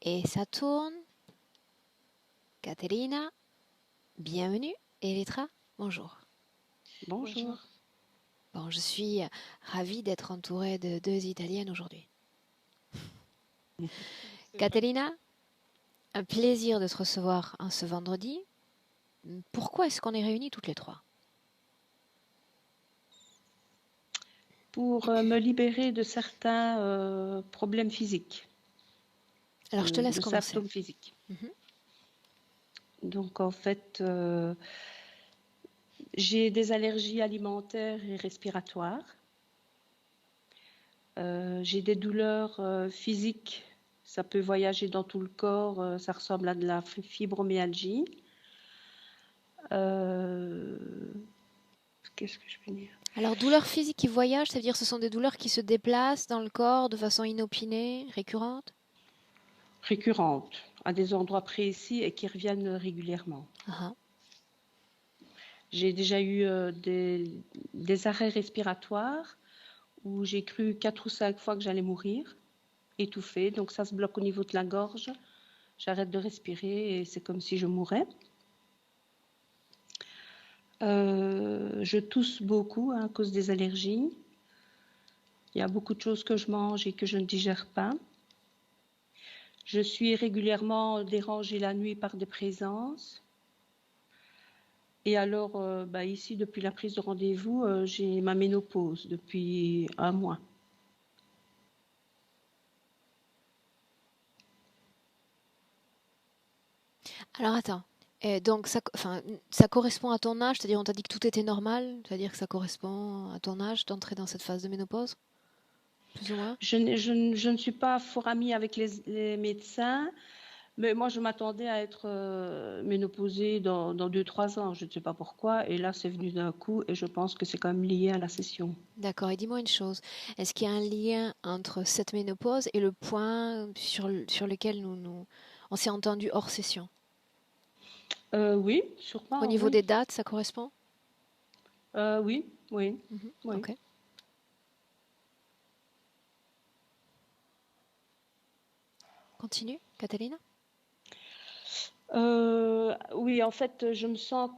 Et ça tourne. Caterina, bienvenue. Elettra, bonjour. Bonjour. Bon, je suis ravie d'être entourée de deux Italiennes aujourd'hui. C'est vrai. Caterina, un plaisir de te recevoir en ce vendredi. Pourquoi est-ce qu'on est réunis toutes les trois? Pour me libérer de certains problèmes physiques, Alors, je te laisse de commencer. symptômes physiques. Mhm. Donc en fait, j'ai des allergies alimentaires et respiratoires. J'ai des douleurs physiques. Ça peut voyager dans tout le corps. Ça ressemble à de la fibromyalgie. Euh, Qu'est-ce que je peux dire? Alors, douleurs physiques qui voyagent, ça veut dire que ce sont des douleurs qui se déplacent dans le corps de façon inopinée, récurrente? Récurrentes, à des endroits précis et qui reviennent régulièrement. Ah, J'ai déjà eu des arrêts respiratoires où j'ai cru 4 ou 5 fois que j'allais mourir, étouffée. Donc ça se bloque au niveau de la gorge. J'arrête de respirer et c'est comme si je mourais. Je tousse beaucoup à cause des allergies. Il y a beaucoup de choses que je mange et que je ne digère pas. Je suis régulièrement dérangée la nuit par des présences. Et alors, ici, depuis la prise de rendez-vous, j'ai ma ménopause depuis un mois. alors attends. Donc, ça correspond à ton âge, c'est-à-dire on t'a dit que tout était normal, c'est-à-dire que ça correspond à ton âge d'entrer dans cette phase de ménopause, plus ou moins? Je ne suis pas fort amie avec les médecins, mais moi je m'attendais à être ménopausée dans 2-3 ans, je ne sais pas pourquoi, et là c'est venu d'un coup et je pense que c'est quand même lié à la session. D'accord, et dis-moi une chose, est-ce qu'il y a un lien entre cette ménopause et le point sur lequel on s'est entendu hors session? Oui, Au sûrement, niveau oui. des dates, ça correspond? Oui, oui, Mhm, oui. ok. Continue, Catalina? Oui, en fait, je me sens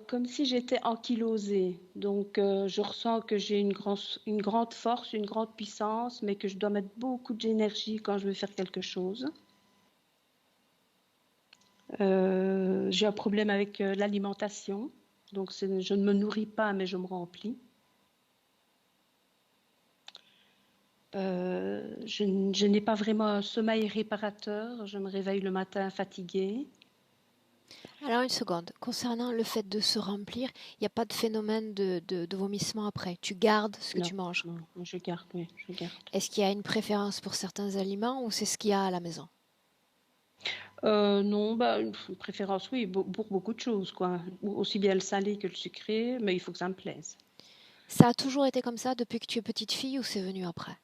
comme si j'étais ankylosée. Donc, je ressens que j'ai une grande force, une grande puissance, mais que je dois mettre beaucoup d'énergie quand je veux faire quelque chose. J'ai un problème avec l'alimentation. Donc, je ne me nourris pas, mais je me remplis. Je n'ai pas vraiment un sommeil réparateur. Je me réveille le matin fatiguée. Alors une seconde, concernant le fait de se remplir, il n'y a pas de phénomène de vomissement après. Tu gardes ce que Non, tu manges. non, je garde, oui, je garde. Est-ce qu'il y a une préférence pour certains aliments ou c'est ce qu'il y a à la maison? Non, une préférence, oui, pour beaucoup de choses, quoi. Aussi bien le salé que le sucré, mais il faut que ça me plaise. Ça a toujours été comme ça depuis que tu es petite fille ou c'est venu après?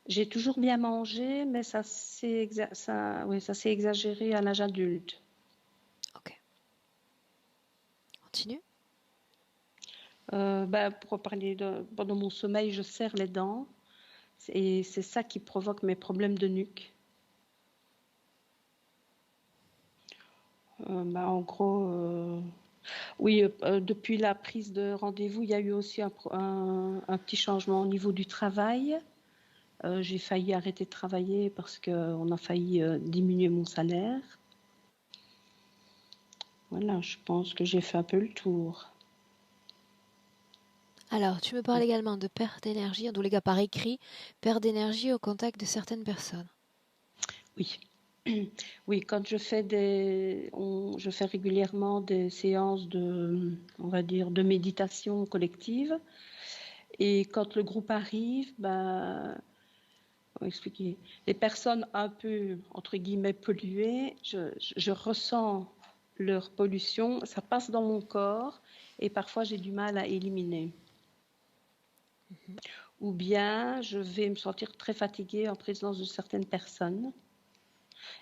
J'ai toujours bien mangé, mais oui, ça s'est exagéré à l'âge adulte. Ok, continue. Pour parler pendant mon sommeil, je serre les dents et c'est ça qui provoque mes problèmes de nuque. En gros, oui, depuis la prise de rendez-vous, il y a eu aussi un petit changement au niveau du travail. J'ai failli arrêter de travailler parce qu'on a failli diminuer mon salaire. Voilà, je pense que j'ai fait un peu le tour. Alors, tu me parles également de perte d'énergie, en tous les cas par écrit, perte d'énergie au contact de certaines personnes. Oui. Oui, quand je fais régulièrement des séances on va dire, de méditation collective. Et quand le groupe arrive, comment expliquer, les personnes un peu, entre guillemets, polluées, je ressens leur pollution, ça passe dans mon corps et parfois j'ai du mal à éliminer. Mhm. Ou bien je vais me sentir très fatiguée en présence de certaines personnes.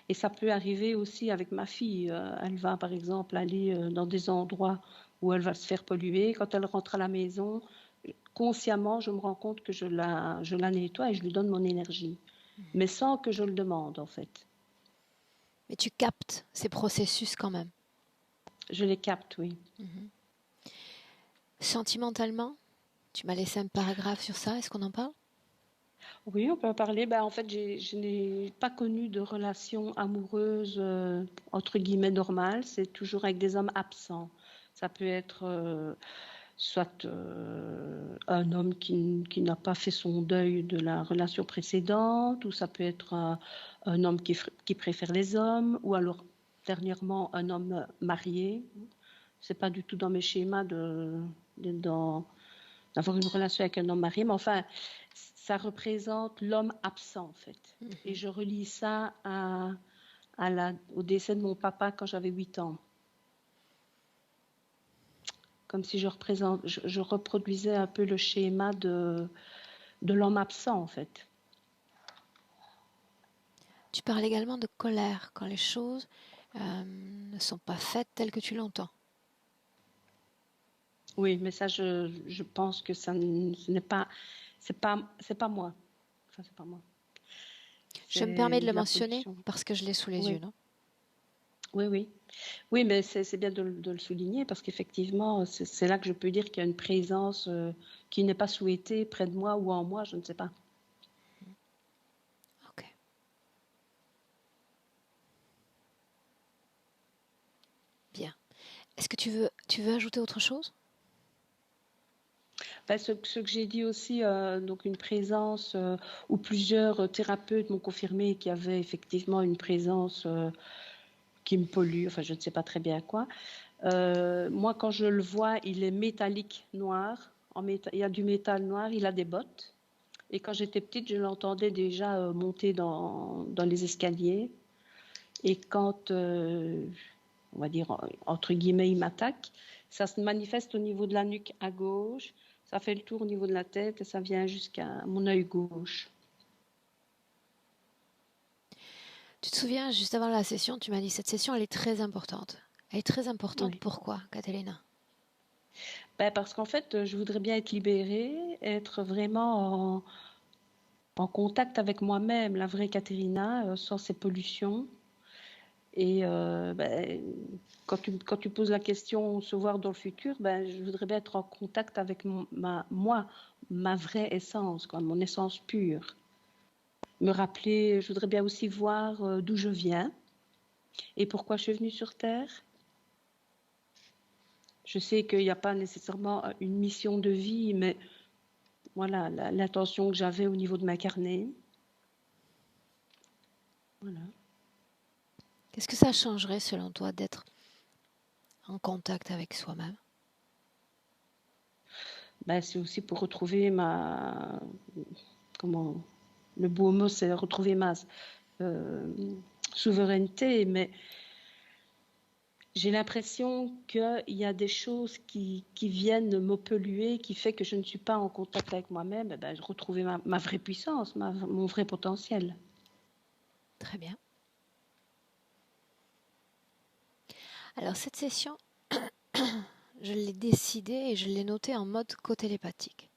Et ça peut arriver aussi avec ma fille. Elle va par exemple aller dans des endroits où elle va se faire polluer. Quand elle rentre à la maison, consciemment, je me rends compte que je la nettoie et je lui donne mon énergie. mais sans que je le demande en fait. Mais tu captes ces processus quand même. Je les capte, oui. Sentimentalement, tu m'as laissé un paragraphe sur ça, est-ce qu'on en parle? Oui, on peut en parler. Ben, en fait, je n'ai pas connu de relation amoureuse, entre guillemets, normale. C'est toujours avec des hommes absents. Ça peut être soit un homme qui n'a pas fait son deuil de la relation précédente, ou ça peut être un homme qui préfère les hommes, ou alors dernièrement un homme marié. C'est pas du tout dans mes schémas d'avoir une relation avec un homme marié, mais enfin, ça représente l'homme absent en fait. Et je relie ça au décès de mon papa quand j'avais 8 ans. Comme si je reproduisais un peu le schéma de l'homme absent en fait. Tu parles également de colère quand les choses ne sont pas faites telles que tu l'entends. Oui, mais ça, je pense que ce n'est pas, c'est pas moi. Enfin, c'est pas moi. Je me permets C'est de le de la mentionner pollution. parce que je l'ai sous les yeux, Oui, non? oui, oui. Oui, mais c'est bien de le souligner parce qu'effectivement, c'est là que je peux dire qu'il y a une présence qui n'est pas souhaitée près de moi ou en moi, je ne sais pas. Ok. Bien. Est-ce que tu veux ajouter autre chose? Ben, ce que j'ai dit aussi, donc une présence où plusieurs thérapeutes m'ont confirmé qu'il y avait effectivement une présence qui me pollue, enfin je ne sais pas très bien quoi. Moi, quand je le vois, il est métallique noir. Il y a du métal noir, il a des bottes. Et quand j'étais petite, je l'entendais déjà monter dans les escaliers. Et quand, on va dire, entre guillemets, il m'attaque, ça se manifeste au niveau de la nuque à gauche, ça fait le tour au niveau de la tête et ça vient jusqu'à mon œil gauche. Tu te souviens, juste avant la session, tu m'as dit cette session, elle est très importante. Elle est très importante. Oui. Pourquoi, Catalina? Ben, parce qu'en fait, je voudrais bien être libérée, être vraiment en contact avec moi-même, la vraie Caterina, sans ces pollutions. Et ben, quand tu poses la question se voir dans le futur, ben, je voudrais bien être en contact avec ma vraie essence, quoi, mon essence pure. Me rappeler, je voudrais bien aussi voir d'où je viens et pourquoi je suis venue sur Terre. Je sais qu'il n'y a pas nécessairement une mission de vie, mais voilà l'intention que j'avais au niveau de m'incarner. Voilà. Qu'est-ce que ça changerait selon toi d'être en contact avec soi-même? Ben, c'est aussi pour retrouver comment, le beau mot, c'est retrouver ma euh, souveraineté, mais j'ai l'impression qu'il y a des choses qui viennent me polluer, qui fait que je ne suis pas en contact avec moi-même. Ben, retrouver ma vraie puissance, mon vrai potentiel. Très bien. Alors cette session, je l'ai décidée et je l'ai notée en mode co-télépathique.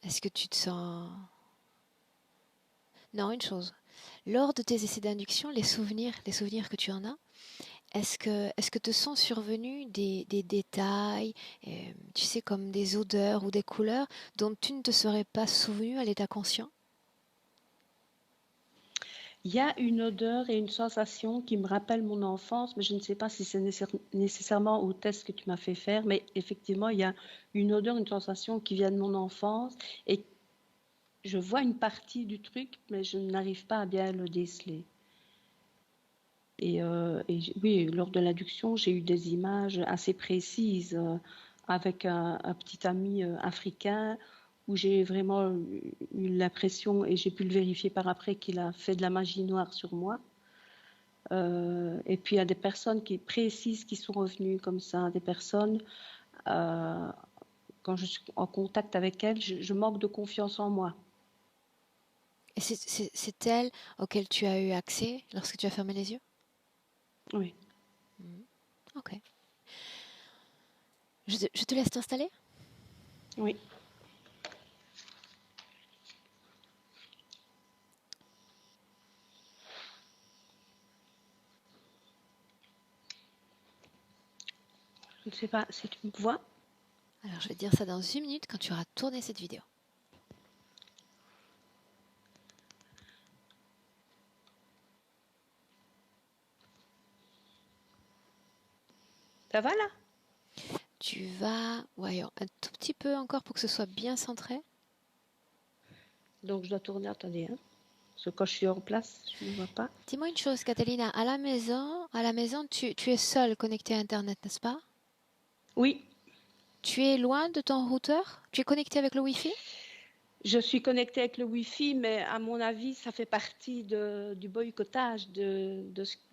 Est-ce que tu te sens... Non, une chose. Lors de tes essais d'induction, les souvenirs que tu en as, est-ce que te sont survenus des détails, tu sais, comme des odeurs ou des couleurs dont tu ne te serais pas souvenu à l'état conscient? Il y a une odeur et une sensation qui me rappellent mon enfance, mais je ne sais pas si c'est nécessairement au test que tu m'as fait faire, mais effectivement, il y a une odeur, une sensation qui vient de mon enfance et je vois une partie du truc, mais je n'arrive pas à bien le déceler. Oui, lors de l'induction, j'ai eu des images assez précises avec un petit ami africain où j'ai vraiment eu l'impression, et j'ai pu le vérifier par après, qu'il a fait de la magie noire sur moi. Et puis il y a des personnes précises qui sont revenues comme ça, des personnes, euh, quand je suis en contact avec elles, je manque de confiance en moi. Et c'est elle auquel tu as eu accès lorsque tu as fermé les yeux? Oui, Mhm. Ok. Je te laisse t'installer? oui. Je ne sais pas si tu me vois. Alors, je vais te dire ça dans 1 minute quand tu auras tourné cette vidéo. Ça va là? Tu vas, voyons, un tout petit peu encore pour que ce soit bien centré. Donc je dois tourner, attendez, hein. Parce que quand je suis en place, je ne vois pas. Dis-moi une chose, Catalina, à la maison, tu es seule connectée à Internet, n'est-ce pas? Oui, Tu es loin de ton routeur? Tu es connecté avec le Wi-Fi? je suis connectée avec le Wi-Fi, mais à mon avis, ça fait partie du boycottage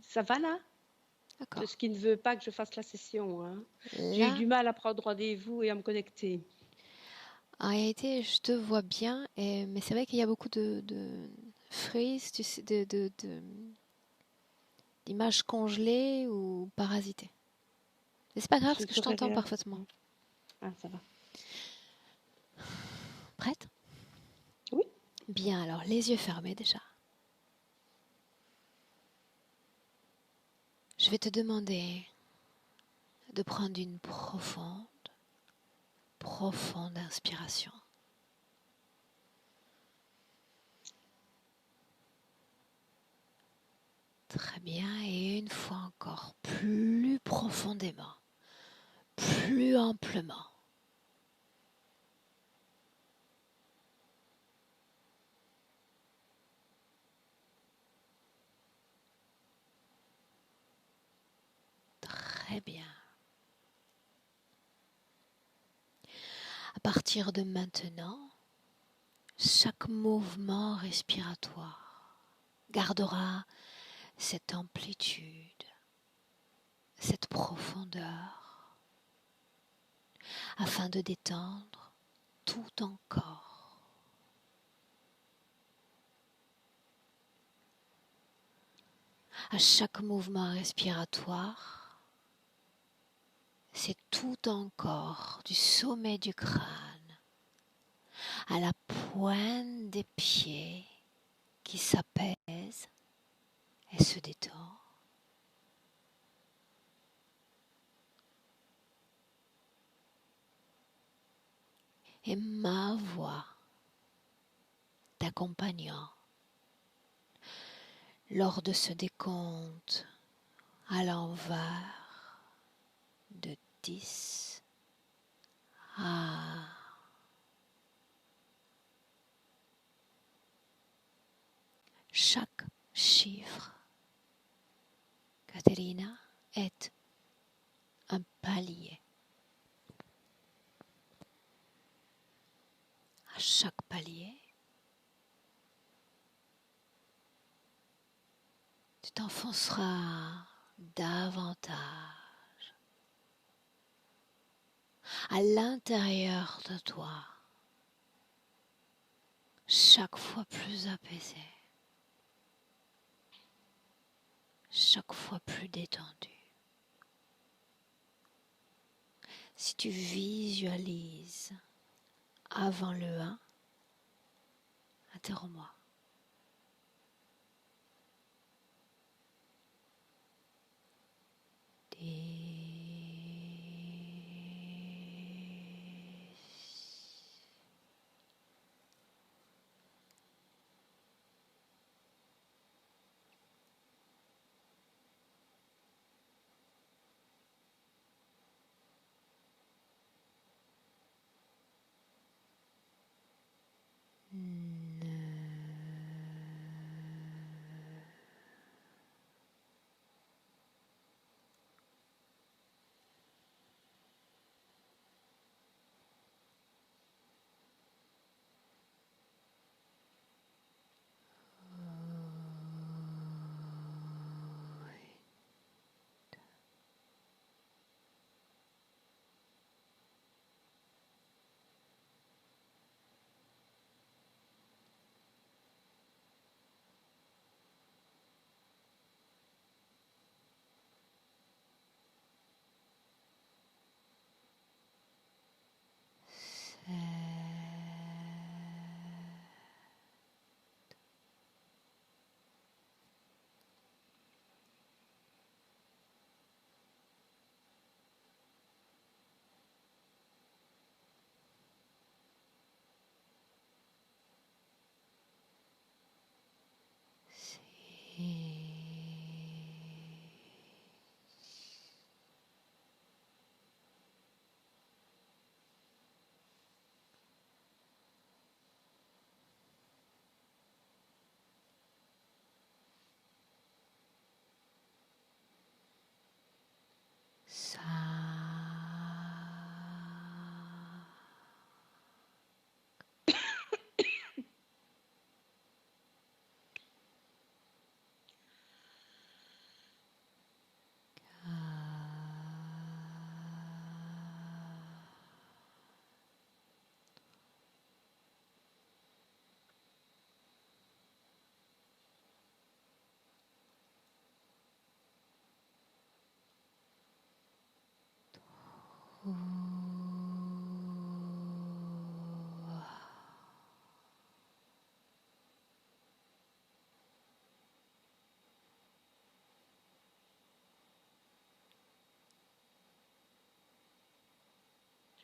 ça va là? De D'accord. ce qui ne veut pas que je fasse la session, hein. J'ai eu Là, du mal à prendre rendez-vous et à me connecter. en réalité, je te vois bien, mais c'est vrai qu'il y a beaucoup de frises, tu sais, d'images congelées ou parasitées. Mais c'est pas grave Je parce ne que je saurais t'entends rien. parfaitement. Ah, ça va. Prête? Oui, Bien, alors les yeux fermés déjà. Je vais te demander de prendre une profonde inspiration. Très bien, et une fois encore, plus profondément, plus amplement. Très bien. À partir de maintenant, chaque mouvement respiratoire gardera cette amplitude, cette profondeur, afin de détendre tout ton corps. À chaque mouvement respiratoire, c'est tout ton corps, du sommet du crâne à la pointe des pieds qui s'apaise et se détend. Et ma voix t'accompagnant lors de ce décompte à l'envers de 10 à chaque chiffre, Caterina, est un palier. À chaque palier, tu t'enfonceras davantage à l'intérieur de toi, chaque fois plus apaisé, chaque fois plus détendu. Si tu visualises avant le 1, interromps-moi.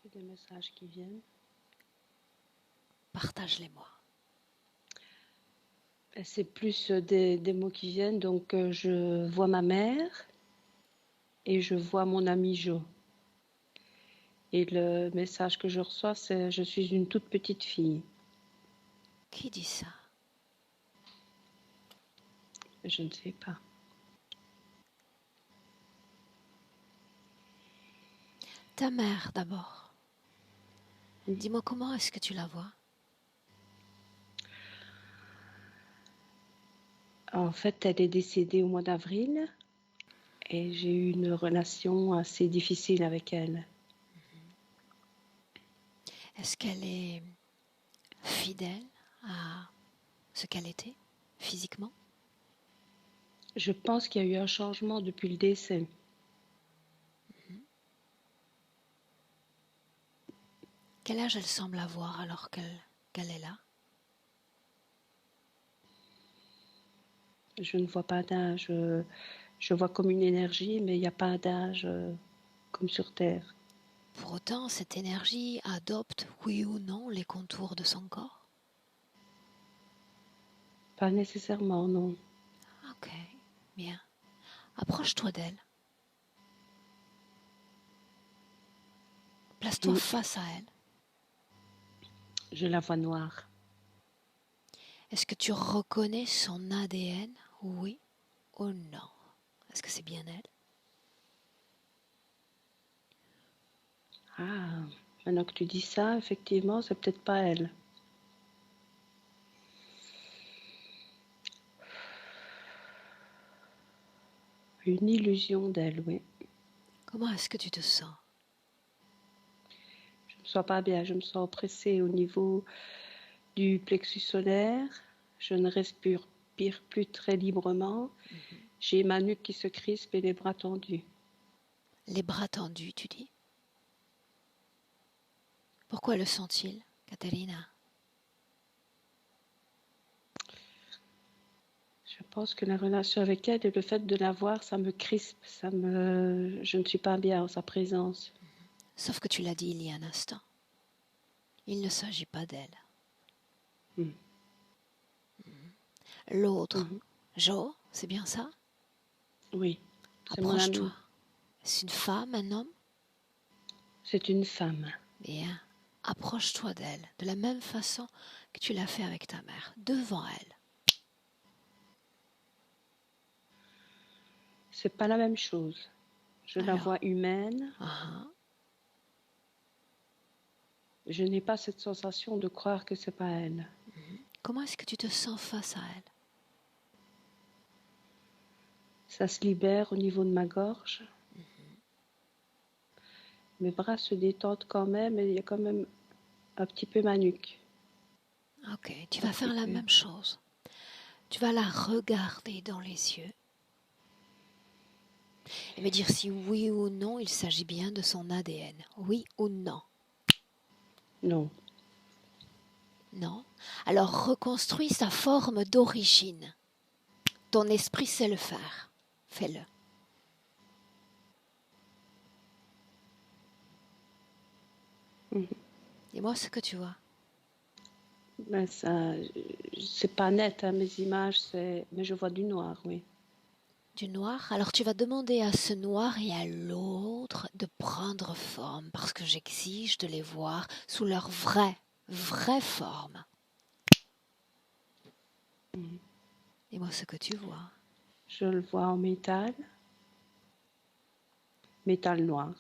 J'ai des messages qui viennent. Partage-les-moi. C'est plus des mots qui viennent. Donc, je vois ma mère et je vois mon ami Jo. Et le message que je reçois, c'est « Je suis une toute petite fille Qui dit ça? ». Je ne sais pas. Ta mère d'abord. Oui. Dis-moi comment est-ce que tu la vois? En fait, elle est décédée au mois d'avril et j'ai eu une relation assez difficile avec elle. Est-ce qu'elle est fidèle à ce qu'elle était physiquement? Je pense qu'il y a eu un changement depuis le décès. Quel âge elle semble avoir alors qu'elle est là? Je ne vois pas d'âge. Je vois comme une énergie, mais il n'y a pas d'âge comme sur Terre. Pour autant, cette énergie adopte, oui ou non, les contours de son corps? Pas nécessairement, non. Ok, bien. Approche-toi d'elle. Place-toi face à elle. Je la vois noire. Est-ce que tu reconnais son ADN, oui ou non? Est-ce que c'est bien elle? Ah, maintenant que tu dis ça, effectivement, c'est peut-être pas elle. Une illusion d'elle, oui. Comment est-ce que tu te sens? Je me sens pas bien, je me sens oppressée au niveau du plexus solaire. Je ne respire plus très librement. J'ai ma nuque qui se crispe et les bras tendus. Les bras tendus, tu dis? Pourquoi le sont-ils, Caterina? Je pense que la relation avec elle et le fait de la voir, ça me crispe, je ne suis pas bien en sa présence. Sauf que tu l'as dit il y a un instant. Il ne s'agit pas d'elle. Mm. L'autre, Mhm. Jo, c'est bien ça? Oui, c'est mon Approche-toi. amie. C'est une femme, un homme? C'est une femme. Bien. Approche-toi d'elle de la même façon que tu l'as fait avec ta mère, devant elle. C'est pas la même chose. Je la vois Alors, humaine. uh-huh. Je n'ai pas cette sensation de croire que c'est pas elle. Comment est-ce que tu te sens face à elle? Ça se libère au niveau de ma gorge. Mes bras se détendent quand même et il y a quand même un petit peu ma nuque. Ok, tu Un vas petit faire la peu. même chose. Tu vas la regarder dans les yeux et me dire si oui ou non il s'agit bien de son ADN. Oui ou non? Non. Non? Alors reconstruis sa forme d'origine. Ton esprit sait le faire. Fais-le. Mhm. Dis-moi ce que tu vois. Ben ça, c'est pas net, hein, mes images, mais je vois du noir, oui. Du noir. Alors tu vas demander à ce noir et à l'autre de prendre forme parce que j'exige de les voir sous leur vraie forme. Mhm. Dis-moi ce que tu vois. Je le vois en métal noir.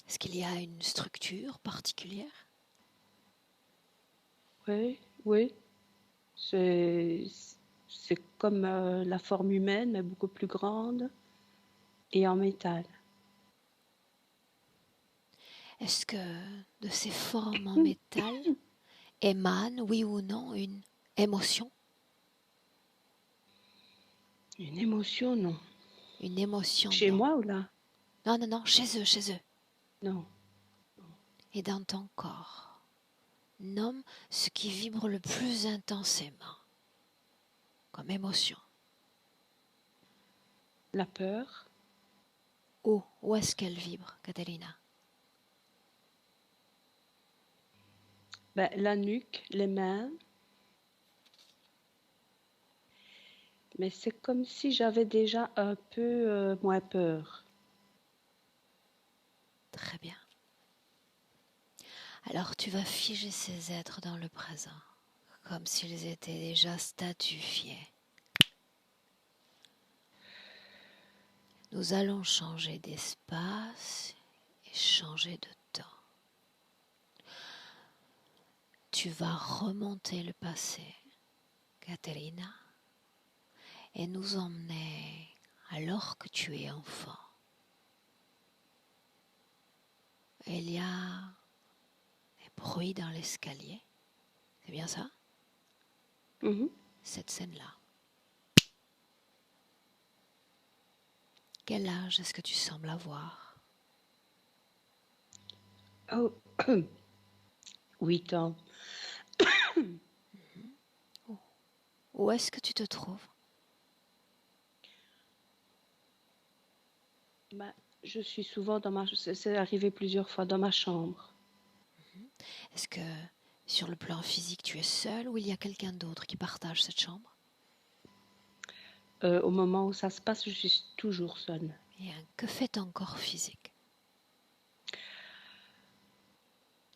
Est-ce qu'il y a une structure particulière? Oui, oui. C'est, c'est comme la forme humaine, mais beaucoup plus grande et en métal. Est-ce que de ces formes en métal émane, oui ou non, une émotion? Une émotion, non. Une émotion, Chez non. moi ou là? Non, non, non, chez eux, chez eux. Non. Et dans ton corps. Nomme ce qui vibre le plus intensément, comme émotion. La peur. Où est-ce qu'elle vibre, Catalina? Ben, la nuque, les mains. Mais c'est comme si j'avais déjà un peu moins peur. Très bien. Alors tu vas figer ces êtres dans le présent, comme s'ils étaient déjà statifiés. Nous allons changer d'espace et changer de temps. Tu vas remonter le passé, Caterina, et nous emmener alors que tu es enfant. Il y a des bruits dans l'escalier. C'est bien ça? Mhm. Cette scène-là. Quel âge est-ce que tu sembles avoir? Oh, 8 ans. Où est-ce que tu te trouves? Ben, je suis souvent dans ma... C'est arrivé plusieurs fois dans ma chambre. Est-ce que sur le plan physique tu es seul ou il y a quelqu'un d'autre qui partage cette chambre? Au moment où ça se passe, je suis toujours seule. Et que fait ton corps physique?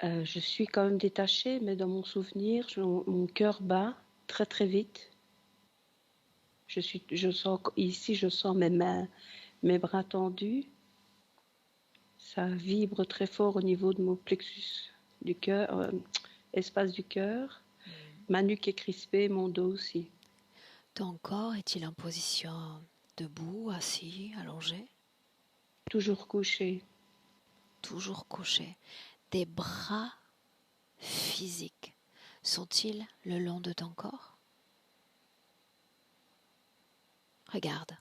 Je suis quand même détachée, mais dans mon souvenir, mon cœur bat très très vite. Je sens ici, je sens mes mains, mes bras tendus. Ça vibre très fort au niveau de mon plexus du cœur, espace du cœur. Ma nuque est crispée, mon dos aussi. Ton corps est-il en position debout, assis, allongé? Toujours couché. Toujours couché. Tes bras physiques sont-ils le long de ton corps? Regarde.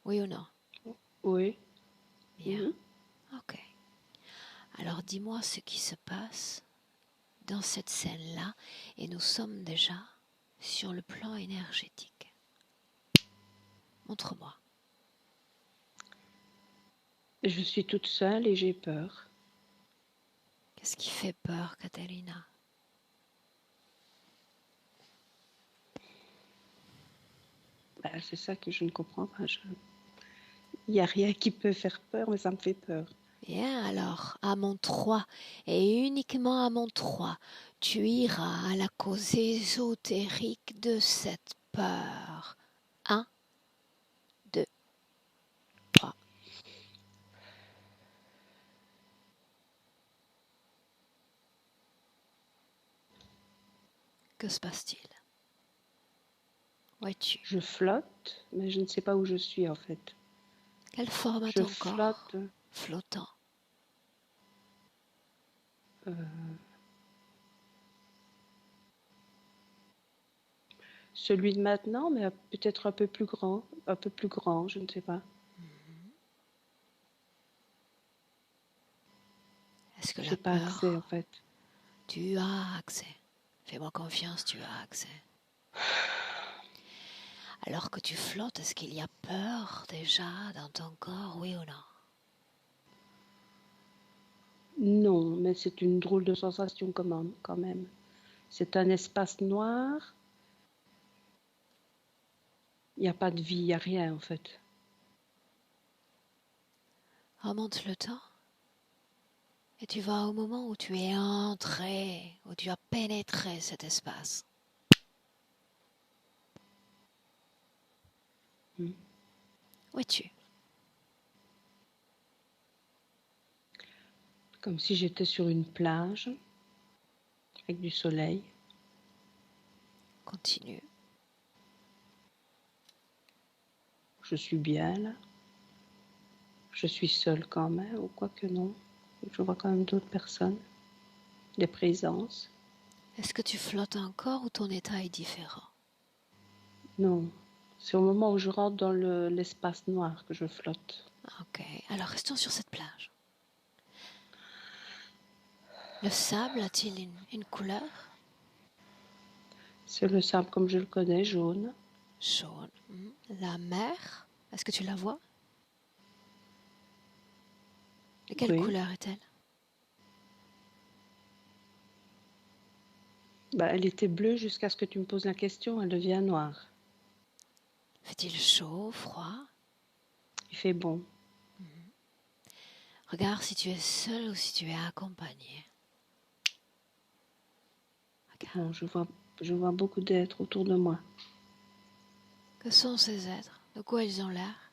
Oui ou non? Oui. Bien. Mhm. Ok. Alors dis-moi ce qui se passe dans cette scène-là et nous sommes déjà sur le plan énergétique. Montre-moi. Je suis toute seule et j'ai peur. Qu'est-ce qui fait peur, Catalina? Ben, c'est ça que je ne comprends pas. Il n'y a rien qui peut faire peur, mais ça me fait peur. Bien, alors, à mon 3, et uniquement à mon 3, tu iras à la cause ésotérique de cette peur. 1, 2, 3. Que se passe-t-il? Où es-tu? Je flotte, mais je ne sais pas où je suis en fait. Quelle forme a Je ton corps? flotte. Flottant. euh, Celui de maintenant, mais peut-être un peu plus grand, je ne sais pas. Est-ce que la J'ai pas accès en peur, fait. tu as accès? Fais-moi confiance, tu as accès. Alors que tu flottes, est-ce qu'il y a peur déjà dans ton corps, oui ou non? Non, mais c'est une drôle de sensation quand même. C'est un espace noir. Il n'y a pas de vie, il n'y a rien en fait. Remonte le temps et tu vas au moment où tu es entré, où tu as pénétré cet espace. Hmm. Où es-tu? Comme si j'étais sur une plage avec du soleil. Continue. Je suis bien là. Je suis seule quand même, ou quoi que non. Je vois quand même d'autres personnes, des présences. Est-ce que tu flottes encore ou ton état est différent? Non, c'est au moment où je rentre dans l'espace noir que je flotte. Ok, alors restons sur cette plage. Le sable a-t-il une couleur? C'est le sable comme je le connais, jaune. Jaune. La mer, est-ce que tu la vois? De quelle Oui. couleur est-elle? Bah, elle était bleue jusqu'à ce que tu me poses la question. Elle devient noire. Fait-il chaud, froid? Il fait bon. Regarde si tu es seul ou si tu es accompagné. Regarde. Bon, je vois beaucoup d'êtres autour de moi. Que sont ces êtres? De quoi ils ont l'air?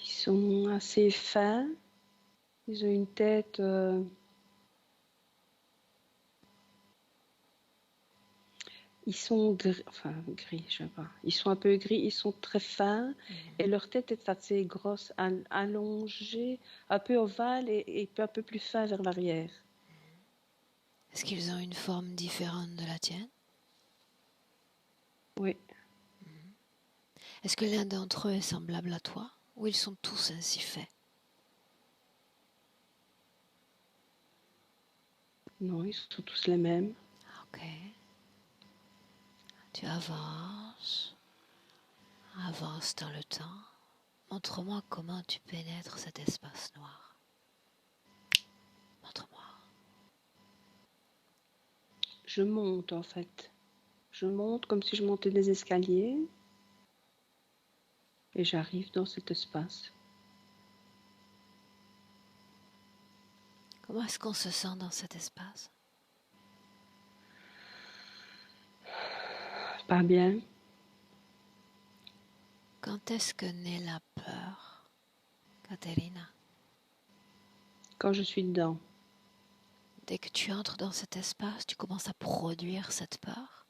Ils sont assez fins. Ils ont une tête. Ils sont gris, enfin gris, je sais pas. Ils sont un peu gris. Ils sont très fins et leur tête est assez grosse, allongée, un peu ovale et un peu plus fin vers l'arrière. Est-ce qu'ils ont une forme différente de la tienne? Oui. Est-ce que l'un d'entre eux est semblable à toi? Ou ils sont tous ainsi faits? Non, ils sont tous les mêmes. Ok. Tu avances, avance dans le temps. Montre-moi comment tu pénètres cet espace noir. Montre-moi. Je monte en fait. Je monte comme si je montais des escaliers et j'arrive dans cet espace. Comment est-ce qu'on se sent dans cet espace? Pas bien. Quand est-ce que naît la peur, Caterina? Quand je suis dedans. Dès que tu entres dans cet espace, tu commences à produire cette peur?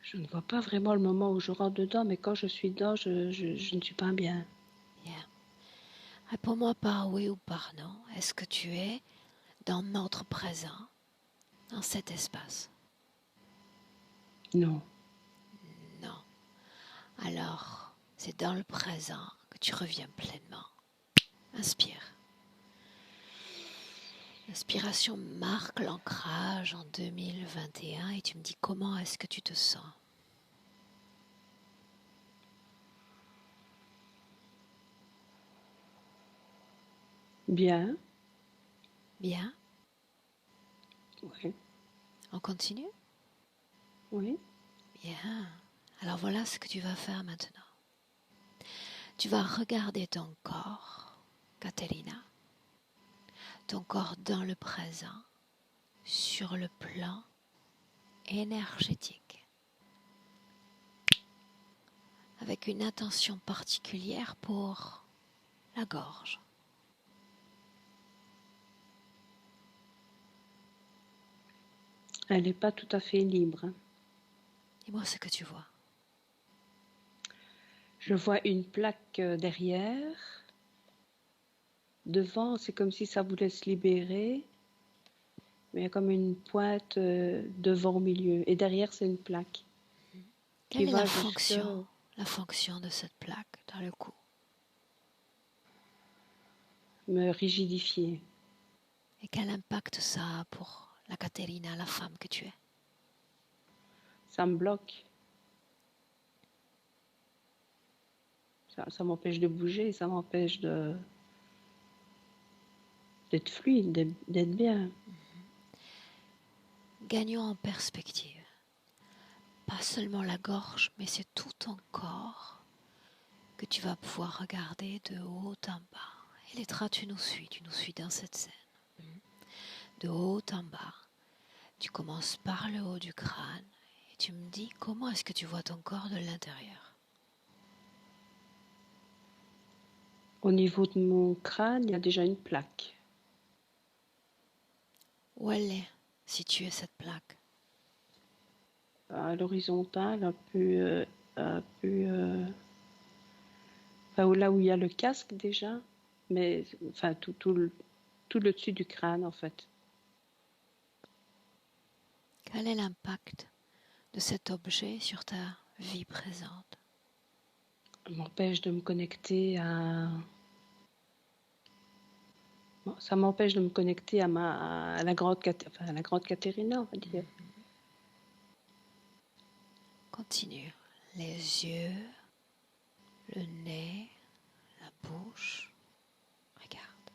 Je ne vois pas vraiment le moment où je rentre dedans, mais quand je suis dedans, je ne suis pas bien. Bien. Réponds-moi par oui ou par non. Est-ce que tu es dans notre présent, dans cet espace? Non. Non. Alors, c'est dans le présent que tu reviens pleinement. Inspire. L'inspiration marque l'ancrage en 2021 et tu me dis comment est-ce que tu te sens? Bien. Bien? Oui. On continue? Oui. Bien. Alors voilà ce que tu vas faire maintenant. Tu vas regarder ton corps, Caterina, ton corps dans le présent, sur le plan énergétique, avec une attention particulière pour la gorge. Elle n'est pas tout à fait libre. Dis-moi ce que tu vois. Je vois une plaque derrière. Devant, c'est comme si ça voulait se libérer. Mais il y a comme une pointe devant au milieu. Et derrière, c'est une plaque qui Quelle est va jusque... la fonction de cette plaque dans le cou? me rigidifier. Et quel impact ça a pour la Caterina, la femme que tu es? Ça me bloque. Ça m'empêche de bouger, ça m'empêche d'être fluide, d'être bien. Gagnons en perspective. Pas seulement la gorge, mais c'est tout ton corps que tu vas pouvoir regarder de haut en bas. Et Létra, tu nous suis dans cette scène. De haut en bas, tu commences par le haut du crâne et tu me dis comment est-ce que tu vois ton corps de l'intérieur. Au niveau de mon crâne, il y a déjà une plaque. Où elle est située cette plaque? À l'horizontale, enfin, là où il y a le casque déjà, mais enfin tout le dessus du crâne en fait. Quel est l'impact de cet objet sur ta vie présente. M'empêche de me connecter à... Bon, ça m'empêche de me connecter à la grande Caterina, on va dire. Continue. Les yeux, le nez, la bouche. Regarde.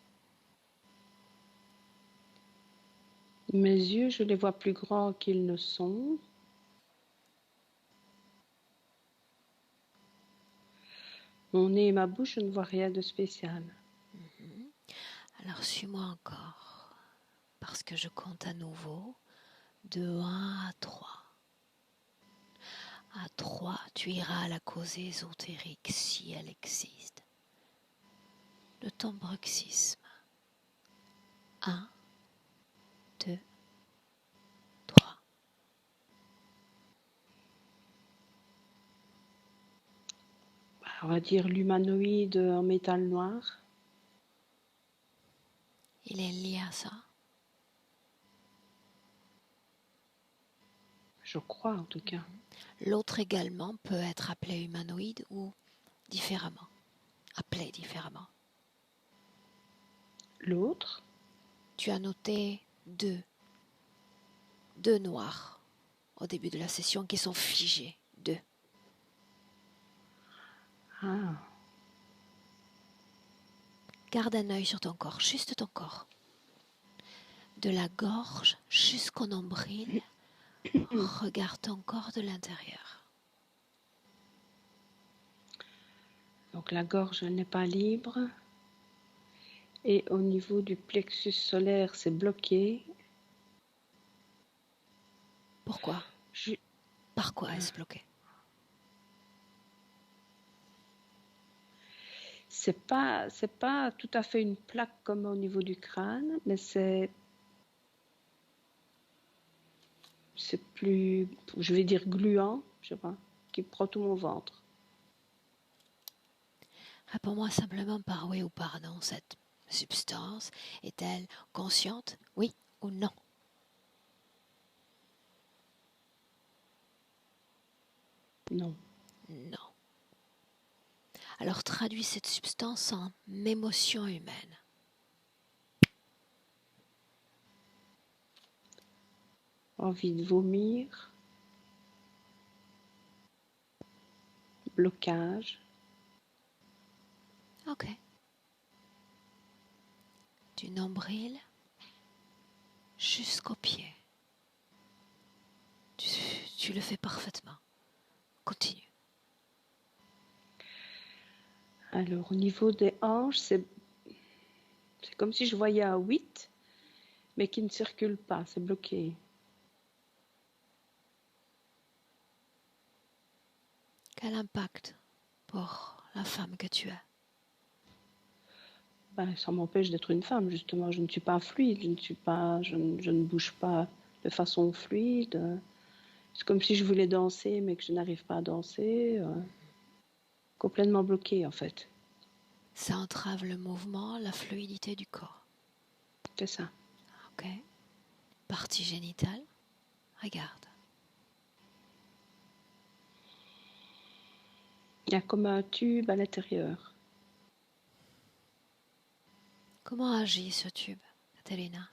Mes yeux, je les vois plus grands qu'ils ne sont. Mon nez et ma bouche, je ne vois rien de spécial. Alors suis-moi encore, parce que je compte à nouveau de 1 à 3. À 3, tu iras à la cause ésotérique si elle existe, de ton bruxisme. 1, 2, 3. On va dire l'humanoïde en métal noir. Il est lié à ça. Je crois en tout cas. L'autre également peut être appelé humanoïde ou différemment. Appelé différemment. L'autre, Tu as noté deux noirs au début de la session qui sont figés. 2. ah, Garde un œil sur ton corps, juste ton corps. De la gorge jusqu'au nombril, regarde ton corps de l'intérieur. donc la gorge n'est pas libre. Et au niveau du plexus solaire, c'est bloqué. Pourquoi? Je- Par quoi est-ce bloqué? C'est pas tout à fait une plaque comme au niveau du crâne, mais c'est plus, je vais dire gluant, je sais pas, qui prend tout mon ventre. Réponds-moi simplement par oui ou par non. Cette substance est-elle consciente? Oui ou non? Non. Non. Alors traduis cette substance en émotion humaine. Envie de vomir, blocage, Ok. Du nombril jusqu'aux pieds. Tu le fais parfaitement. Continue. alors au niveau des hanches, c'est comme si je voyais un 8, mais qui ne circule pas, c'est bloqué. Quel impact pour la femme que tu es? Ben, ça m'empêche d'être une femme, justement. Je ne suis pas fluide, je ne bouge pas de façon fluide. C'est comme si je voulais danser, mais que je n'arrive pas à danser. Complètement bloquée, en fait. Ça entrave le mouvement, la fluidité du corps. C'est ça. Ok. Partie génitale, regarde. Il y a comme un tube à l'intérieur. Comment agit ce tube, Katerina?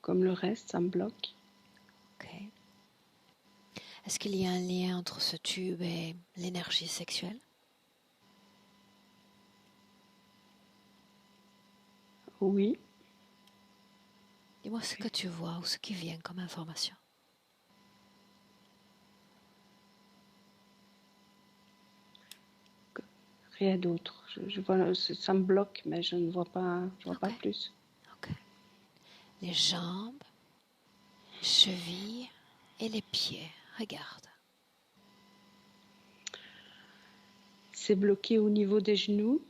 Comme le reste, ça me bloque. Ok. Est-ce qu'il y a un lien entre ce tube et l'énergie sexuelle? Oui. Dis-moi ce que tu vois ou ce qui vient comme information. Rien d'autre. Je vois, ça me bloque, mais je ne vois pas, je vois pas Ok. plus. Ok. Les jambes, chevilles et les pieds, regarde. C'est bloqué au niveau des genoux.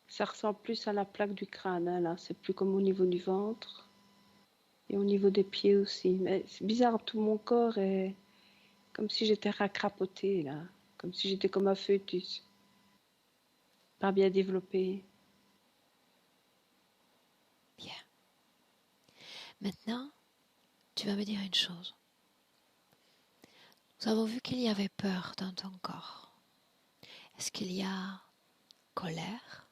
Ça ressemble plus à la plaque du crâne, hein, là. C'est plus comme au niveau du ventre. Et au niveau des pieds aussi. Mais c'est bizarre, tout mon corps est comme si j'étais racrapotée, là. Comme si j'étais comme un fœtus. Pas bien développé. Maintenant, tu vas me dire une chose. Nous avons vu qu'il y avait peur dans ton corps. Est-ce qu'il y a colère?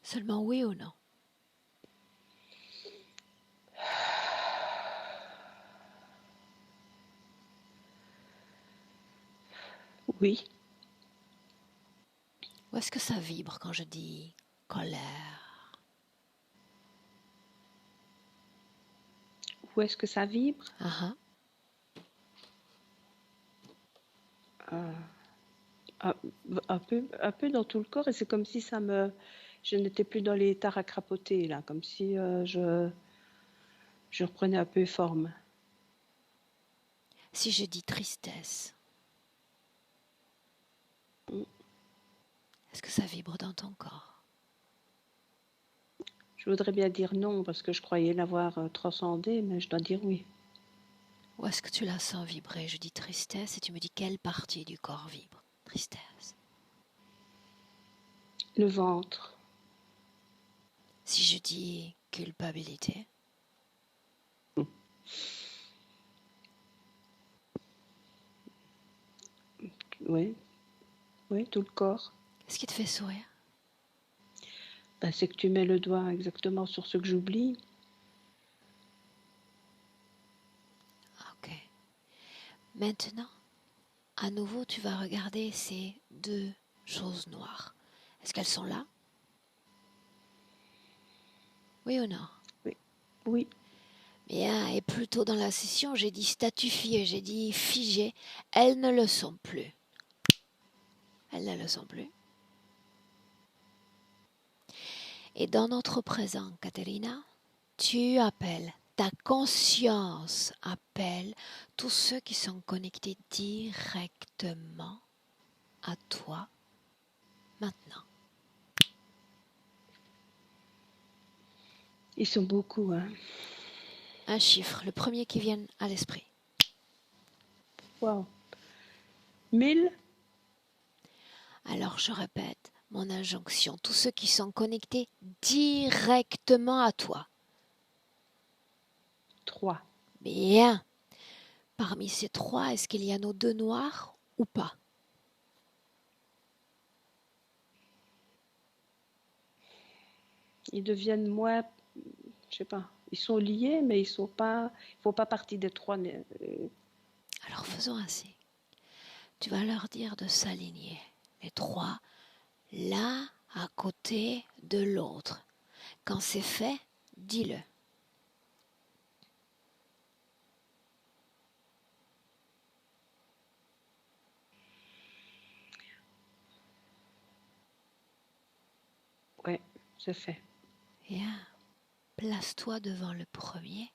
Seulement oui ou non? Oui. Ou est-ce que ça vibre quand je dis colère? Où est-ce que ça vibre? Ah Euh, un, un peu dans tout le corps, et c'est comme si je n'étais plus dans l'état à crapoter, là, comme si je reprenais un peu forme. Si je dis tristesse, est-ce que ça vibre dans ton corps? Je voudrais bien dire non, parce que je croyais l'avoir transcendé, mais je dois dire oui. Ou est-ce que tu la sens vibrer? Je dis tristesse et tu me dis quelle partie du corps vibre? Tristesse. Le ventre, Si je dis culpabilité, oui, oui, tout le corps. qu'est-ce qui te fait sourire? Ben, c'est que tu mets le doigt exactement sur ce que j'oublie. Ok. Maintenant, à nouveau, tu vas regarder ces deux choses noires. Est-ce qu'elles sont là? Oui ou non? Oui, oui, Bien, et plus tôt dans la session, j'ai dit statufier, j'ai dit figer. Elles ne le sont plus. Elles ne le sont plus. Et dans notre présent, Caterina, tu appelles, ta conscience appelle tous ceux qui sont connectés directement à toi maintenant. ils sont beaucoup, hein. Un chiffre, le premier qui vient à l'esprit. Wow. 1000. Alors je répète mon injonction, tous ceux qui sont connectés directement à toi. 3. Bien. Parmi ces trois, est-ce qu'il y a nos deux noirs ou pas? Ils deviennent moins, je sais pas, ils sont liés, mais ils sont pas, ils font pas partie des 3. Alors faisons ainsi. Tu vas leur dire de s'aligner, les trois, l'un à côté de l'autre. Quand c'est fait, dis-le. Ouais, c'est fait. Bien. Place-toi devant le premier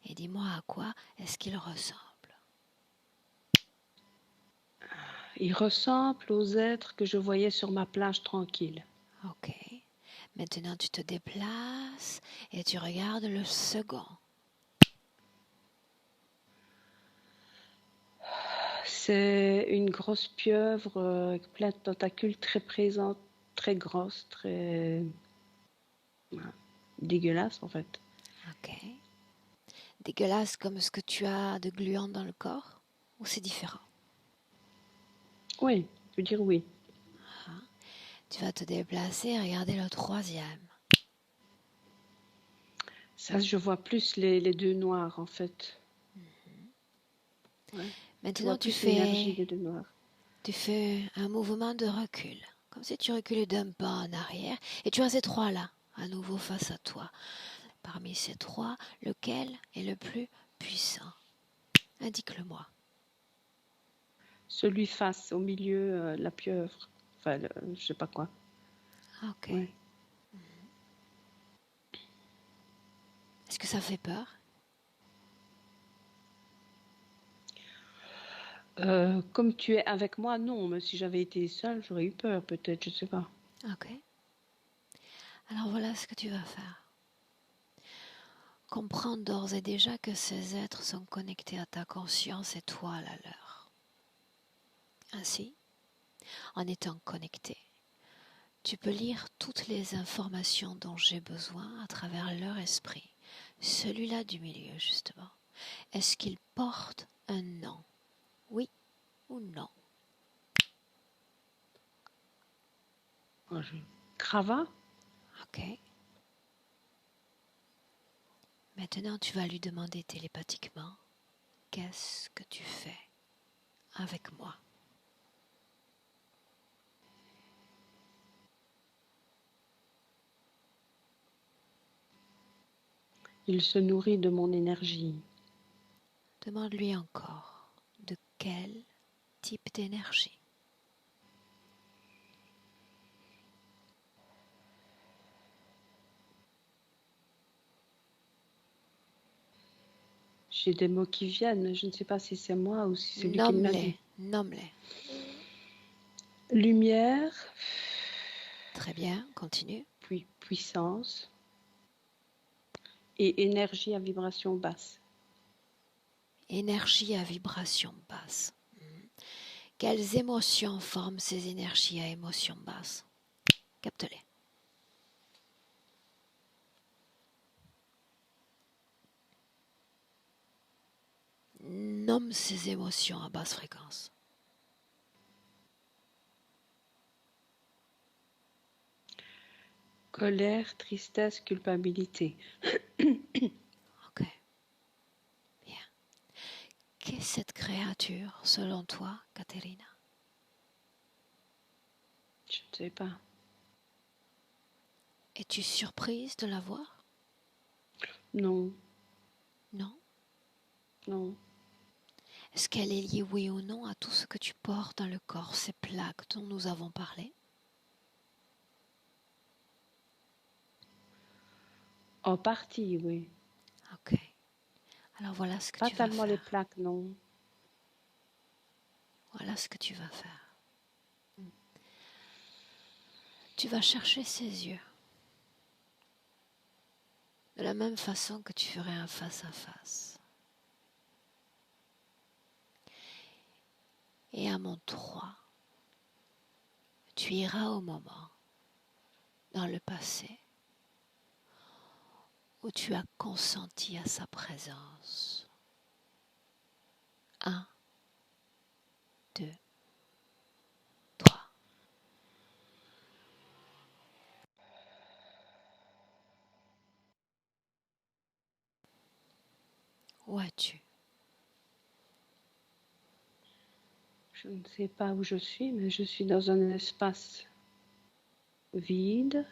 et dis-moi à quoi est-ce qu'il ressemble. Ils ressemblent aux êtres que je voyais sur ma plage tranquille. Ok. Maintenant tu te déplaces et tu regardes le second. C'est une grosse pieuvre avec plein de tentacules très présentes, très grosse, très dégueulasse en fait. Ok. Dégueulasse comme ce que tu as de gluant dans le corps? Ou c'est différent? Oui, je veux dire oui. Hein. Tu vas te déplacer et regarder le troisième. Ça, je vois plus les deux noirs en fait. Ouais. Je vois Maintenant plus l'énergie des deux noirs. tu fais un mouvement de recul. Comme si tu reculais d'un pas en arrière. Et tu as ces trois-là, à nouveau face à toi. Parmi ces trois, lequel est le plus puissant? Indique-le-moi. Celui face, au milieu, la pieuvre. Enfin, je sais pas quoi. Ok. Ouais. Est-ce que ça fait peur? Comme tu es avec moi, non. Mais si j'avais été seule, j'aurais eu peur, peut-être, je sais pas. Ok. Alors voilà ce que tu vas faire. Comprends d'ores et déjà que ces êtres sont connectés à ta conscience et toi à la leur. Ainsi, en étant connecté, tu peux lire toutes les informations dont j'ai besoin à travers leur esprit, celui-là du milieu justement. Est-ce qu'il porte un nom? Oui ou non? Crava? Ok. Maintenant, tu vas lui demander télépathiquement, qu'est-ce que tu fais avec moi? Il se nourrit de mon énergie. Demande-lui encore, de quel type d'énergie? J'ai des mots qui viennent, mais je ne sais pas si c'est moi ou si c'est lui qui me l'a dit. Nomme-les. Lumière, Très bien, continue. puis puissance et énergie à vibration basse. Énergie à vibration basse. Quelles émotions forment ces énergies à émotions basses? Capte-les. Nomme ces émotions à basse fréquence. Colère, tristesse, culpabilité. Ok, bien. Qu'est cette créature selon toi, Katerina? Je ne sais pas. Es-tu surprise de la voir? Non, Non? non. Est-ce qu'elle est liée, oui ou non, à tout ce que tu portes dans le corps, ces plaques dont nous avons parlé? En partie, oui. Ok. Alors voilà ce que Pas tu vas tellement les faire. plaques, non. Voilà ce que tu vas faire. Tu vas chercher ses yeux. De la même façon que tu ferais un face-à-face. Et à mon 3, tu iras au moment, dans le passé, où tu as consenti à sa présence. 1, 2, 3. Où es-tu? Je ne sais pas où je suis, mais je suis dans un espace vide.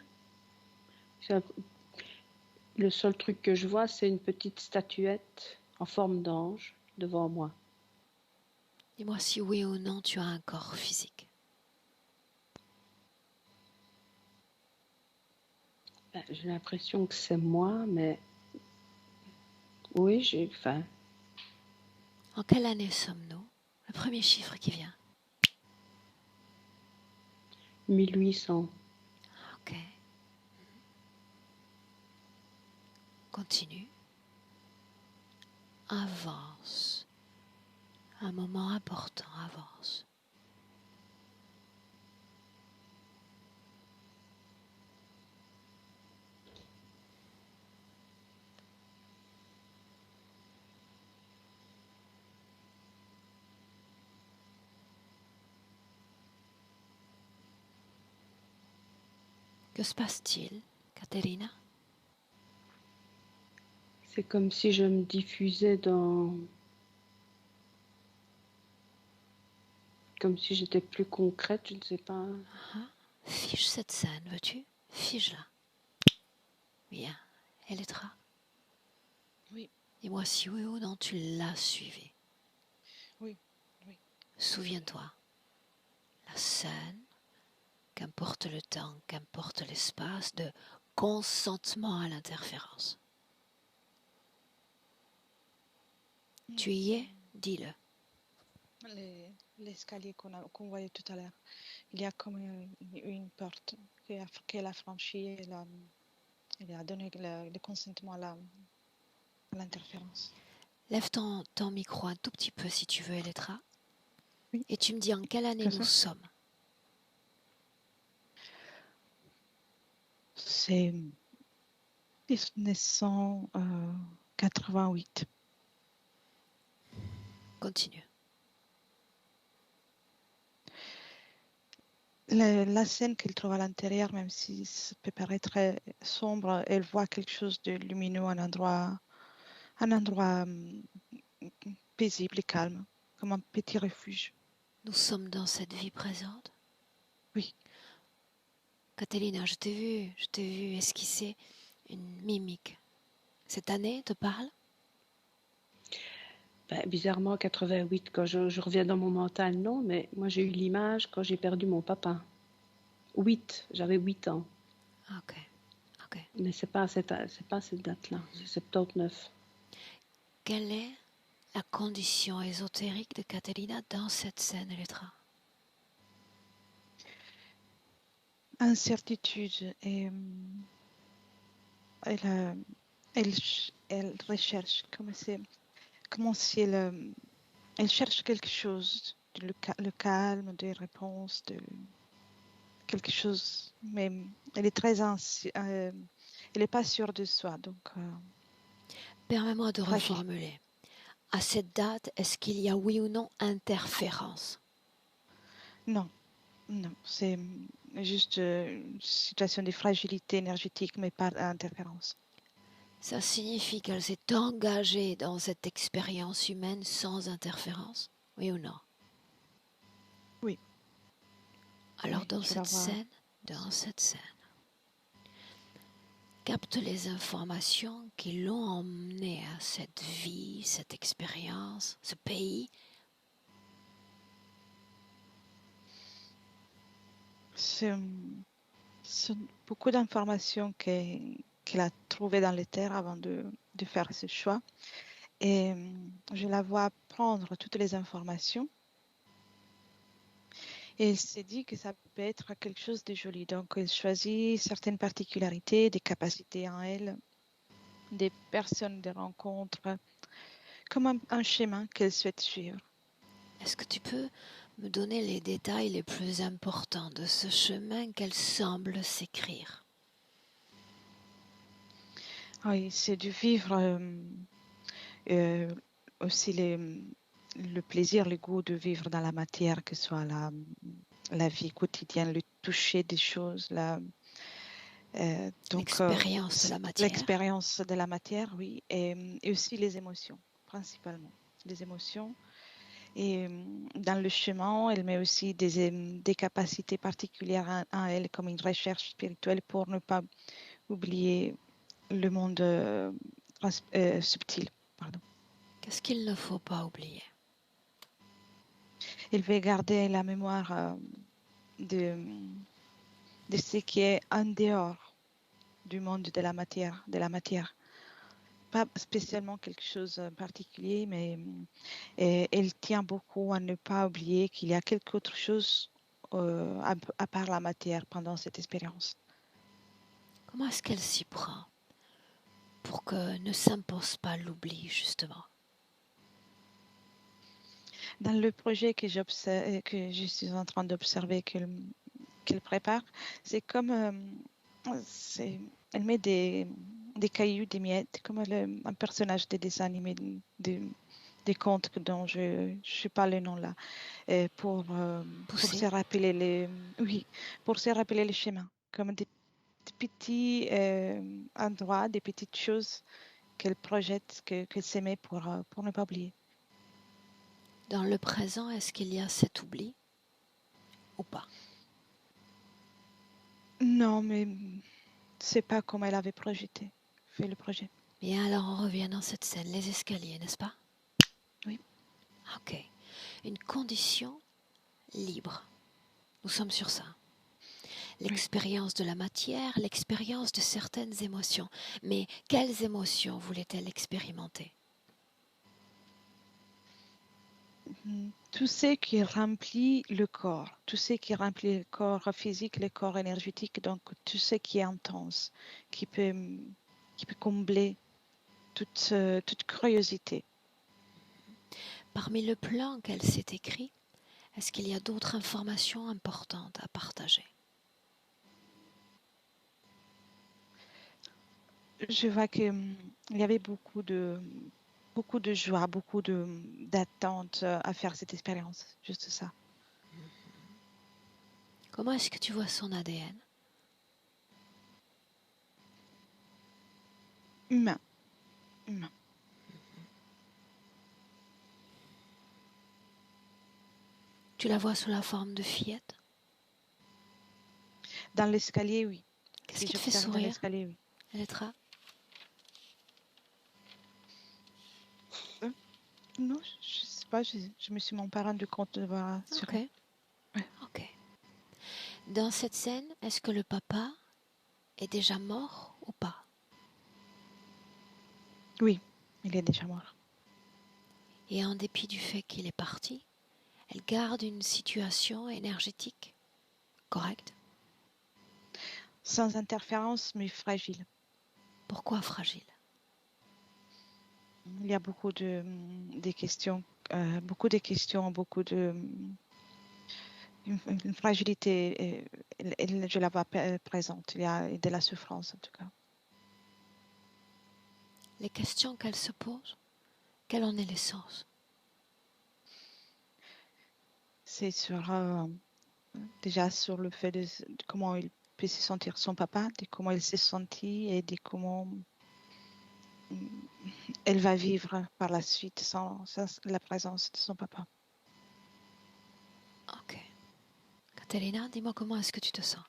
Le seul truc que je vois, c'est une petite statuette en forme d'ange devant moi. Dis-moi si oui ou non tu as un corps physique. J'ai l'impression que c'est moi, mais oui, j'ai faim. En quelle année sommes-nous? Le premier chiffre qui vient. 1800. Ok. Continue. Avance. Un moment important, avance. Que se passe-t-il, Caterina? C'est comme si je me diffusais dans... Comme si j'étais plus concrète, je ne sais pas. Fige cette scène, veux-tu? Fige-la. Bien. Elettra, Oui, dis-moi si oui ou non tu l'as suivi. oui, oui. Souviens-toi, la scène, qu'importe le temps, qu'importe l'espace, de consentement à l'interférence. Tu y es? Dis-le. L'escalier qu'on voyait tout à l'heure, il y a comme une porte qu'elle a franchie et elle a donné le consentement à l'interférence. Lève ton micro un tout petit peu si tu veux, Elettra. Oui. Et tu me dis en quelle année Je nous sais. sommes. C'est 1988. Continue. La scène qu'elle trouve à l'intérieur, même si ça peut paraître très sombre, elle voit quelque chose de lumineux, un endroit paisible et calme, comme un petit refuge. Nous sommes dans cette vie présente. Oui, Catalina, je t'ai vu esquisser une mimique. Cette année te parle? Ben, bizarrement, 88, quand je reviens dans mon mental, non, mais moi j'ai eu l'image quand j'ai perdu mon papa. J'avais 8 ans. Ok, ok. Mais c'est pas cette date-là, c'est 79. Quelle est la condition ésotérique de Catalina dans cette scène, Electra? incertitude et elle, elle recherche comme si elle cherche quelque chose, le calme, des réponses, quelque chose, mais elle est elle n'est pas sûre de soi, donc Permets-moi de fragile. reformuler. À cette date, est-ce qu'il y a oui ou non interférence? Non, non, c'est juste une situation de fragilité énergétique, mais pas d'interférence. Ça signifie qu'elle s'est engagée dans cette expérience humaine sans interférence? Oui ou non? Oui, Alors oui, je la vois. dans cette scène, capte les informations qui l'ont emmenée à cette vie, cette expérience, ce pays. C'est beaucoup d'informations qu'elle a trouvées dans les terres avant de faire ce choix. Et je la vois prendre toutes les informations. Et elle s'est dit que ça peut être quelque chose de joli. Donc, elle choisit certaines particularités, des capacités en elle, des personnes, des rencontres, comme un chemin qu'elle souhaite suivre. Est-ce que tu peux me donner les détails les plus importants de ce chemin qu'elle semble s'écrire? Oui, c'est de vivre aussi le plaisir, le goût de vivre dans la matière, que ce soit la vie quotidienne, le toucher des choses, L'expérience de la matière. l'expérience de la matière, oui, et aussi les émotions, principalement. Les émotions. Et dans le chemin, elle met aussi des capacités particulières en elle, comme une recherche spirituelle pour ne pas oublier le monde subtil. Pardon. Qu'est-ce qu'il ne faut pas oublier? Elle veut garder la mémoire de ce qui est en dehors du monde de la matière. Pas spécialement quelque chose de particulier, mais elle tient beaucoup à ne pas oublier qu'il y a quelque autre chose à part la matière pendant cette expérience. Comment est-ce qu'elle s'y prend pour que ne s'impose pas l'oubli, justement? Dans le projet que je suis en train d'observer qu'elle prépare, c'est comme elle met des cailloux, des miettes, comme un personnage des dessins animés, des contes dont je ne sais pas le nom là, pour se rappeler pour se rappeler les schémas, comme des petits endroits, des petites choses qu'elle projette, qu'elle s'aimait pour ne pas oublier. Dans le présent, est-ce qu'il y a cet oubli ou pas? Non, mais c'est pas comme elle avait fait le projet. Bien, alors on revient dans cette scène, les escaliers, n'est-ce pas? Oui. Ok. Une condition libre. Nous sommes sur ça. L'expérience de la matière, l'expérience de certaines émotions. Mais quelles émotions voulait-elle expérimenter? Tout ce qui remplit le corps, tout ce qui remplit le corps physique, le corps énergétique, donc tout ce qui est intense, qui peut combler toute curiosité. Parmi le plan qu'elle s'est écrit, est-ce qu'il y a d'autres informations importantes à partager? je vois que il y avait beaucoup de joie, beaucoup d'attente à faire cette expérience, juste ça. Comment est-ce que tu vois son ADN? Humain, humain. Tu la vois sous la forme de fillette? Dans l'escalier, oui. Qu'est-ce Si qui te fait j'observe dans sourire, l'escalier, oui. Elettra? Non, je sais pas, je me suis même pas rendu compte de voir sur Ok, elle. Ouais. ok. Dans cette scène, est-ce que le papa est déjà mort ou pas? Oui, il est déjà mort. Et en dépit du fait qu'il est parti, elle garde une situation énergétique correcte. Sans interférence, mais fragile. Pourquoi fragile? Il y a beaucoup des questions, beaucoup de questions, beaucoup de une fragilité. Je la vois présente. Il y a de la souffrance en tout cas. Les questions qu'elle se pose, quel en est l'essence? C'est sur déjà sur le fait de comment il peut se sentir son papa, de comment il s'est senti et de comment elle va vivre par la suite sans la présence de son papa. Ok. Catalina, dis-moi comment est-ce que tu te sens?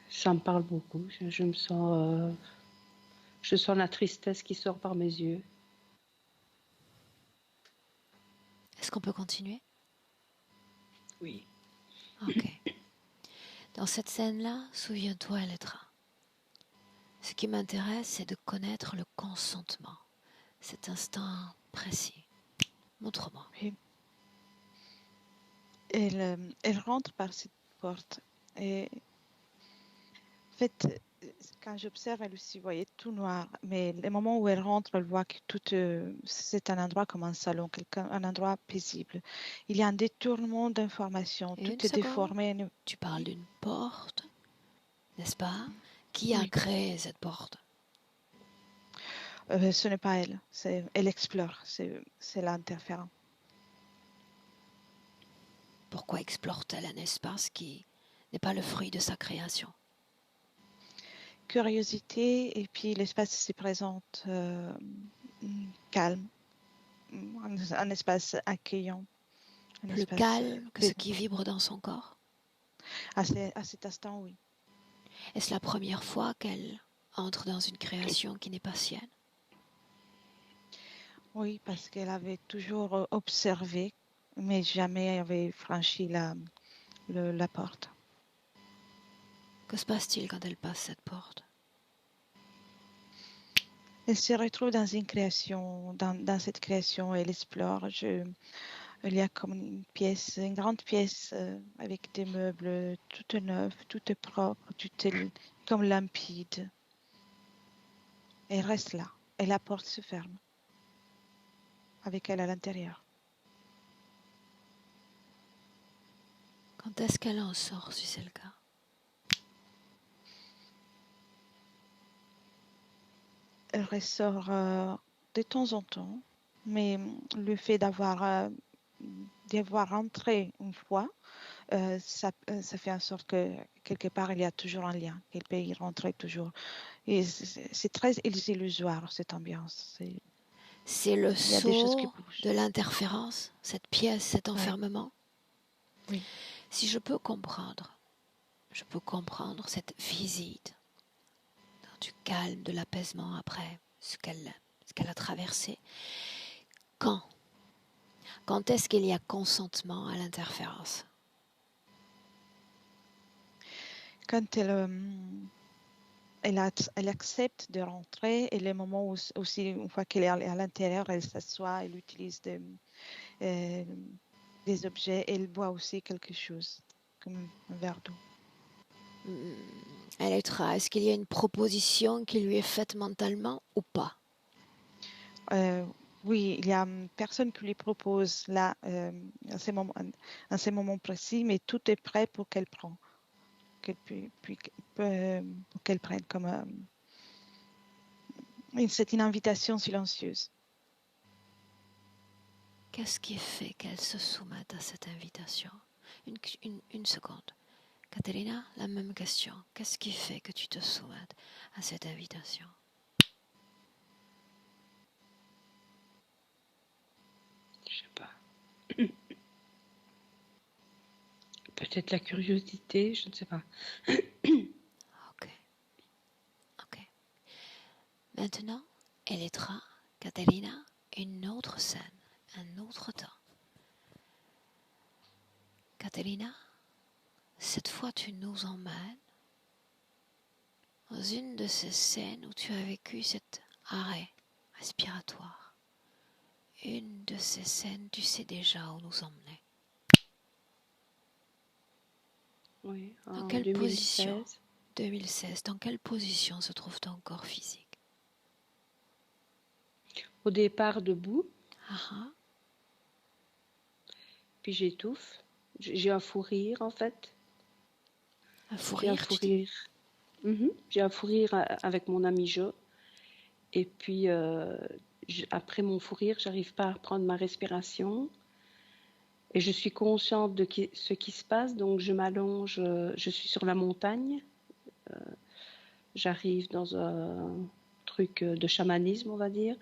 Ça me parle beaucoup. Je sens la tristesse qui sort par mes yeux. Est-ce qu'on peut continuer? Oui. Ok. Dans cette scène-là, souviens-toi, Elettra. Ce qui m'intéresse, c'est de connaître le consentement, cet instant précis. Montre-moi. Et elle rentre par cette porte et en fait, quand j'observe, elle aussi voyait tout noir. Mais le moment où elle rentre, elle voit que tout, c'est un endroit comme un salon, un endroit paisible. Il y a un détournement d'informations, tout Une est seconde. déformé. Tu parles Oui, d'une porte, n'est-ce pas? Qui a oui. créé cette porte? Ce n'est pas elle, elle explore, c'est l'interférent. Pourquoi explore-t-elle un espace qui n'est pas le fruit de sa création? Curiosité, et puis l'espace se présente calme, un espace accueillant, un Plus espace calme que ce qui vibre dans son corps? à cet instant, oui. Est-ce la première fois qu'elle entre dans une création qui n'est pas sienne? Oui, parce qu'elle avait toujours observé, mais jamais avait franchi la porte. Que se passe-t-il quand elle passe cette porte? Elle se retrouve dans une création, dans cette création, elle explore. Il y a comme une pièce, une grande pièce avec des meubles tout neufs, tout est propre, tout est comme limpide. Elle reste là et la porte se ferme avec elle à l'intérieur. Quand est-ce qu'elle en sort, si c'est le cas? Elle ressort de temps en temps, mais le fait d'y avoir entré une fois, ça fait en sorte que quelque part il y a toujours un lien, qu'elle peut y rentrer toujours. Et c'est très illusoire cette ambiance. C'est le Il y a des choses qui saut bougent. de l'interférence, cette pièce, cet Ouais, enfermement. oui. Si je peux comprendre cette visite dans du calme, de l'apaisement après ce qu'elle a traversé. Quand? Quand est-ce qu'il y a consentement à l'interférence? Quand elle accepte de rentrer et les moments où aussi, une fois qu'elle est à l'intérieur, elle s'assoit, elle utilise euh, des objets, elle boit aussi quelque chose, comme un verre d'eau. Elettra, est-ce qu'il y a une proposition qui lui est faite mentalement ou pas? Oui, il y a personne qui lui propose là, à ces moments précis, mais tout est prêt pour qu'elle prenne. pour qu'elle prenne comme c'est une invitation silencieuse. Qu'est-ce qui fait qu'elle se soumette à cette invitation? Une seconde. Caterina, la même question. Qu'est-ce qui fait que tu te soumettes à cette invitation? Je sais pas. Peut-être la curiosité, je ne sais pas. Ok. Maintenant, Elettra, Caterina, une autre scène, un autre temps. Caterina, cette fois tu nous emmènes dans une de ces scènes où tu as vécu cet arrêt respiratoire. Une de ces scènes, tu sais déjà où nous emmener. Oui, Dans en quelle position? 2016. 2016, dans quelle position se trouve ton corps physique? Au départ, debout, Ah, puis j'étouffe. J'ai un fou rire, en fait. un fou J'ai un rire, fou tu dis? rire. J'ai un fou rire avec mon ami Jo. Et puis, après mon fou rire, j'arrive pas à reprendre ma respiration. Et je suis consciente de ce qui se passe. Donc, je m'allonge. Je suis sur la montagne. J'arrive dans un truc de chamanisme, on va dire.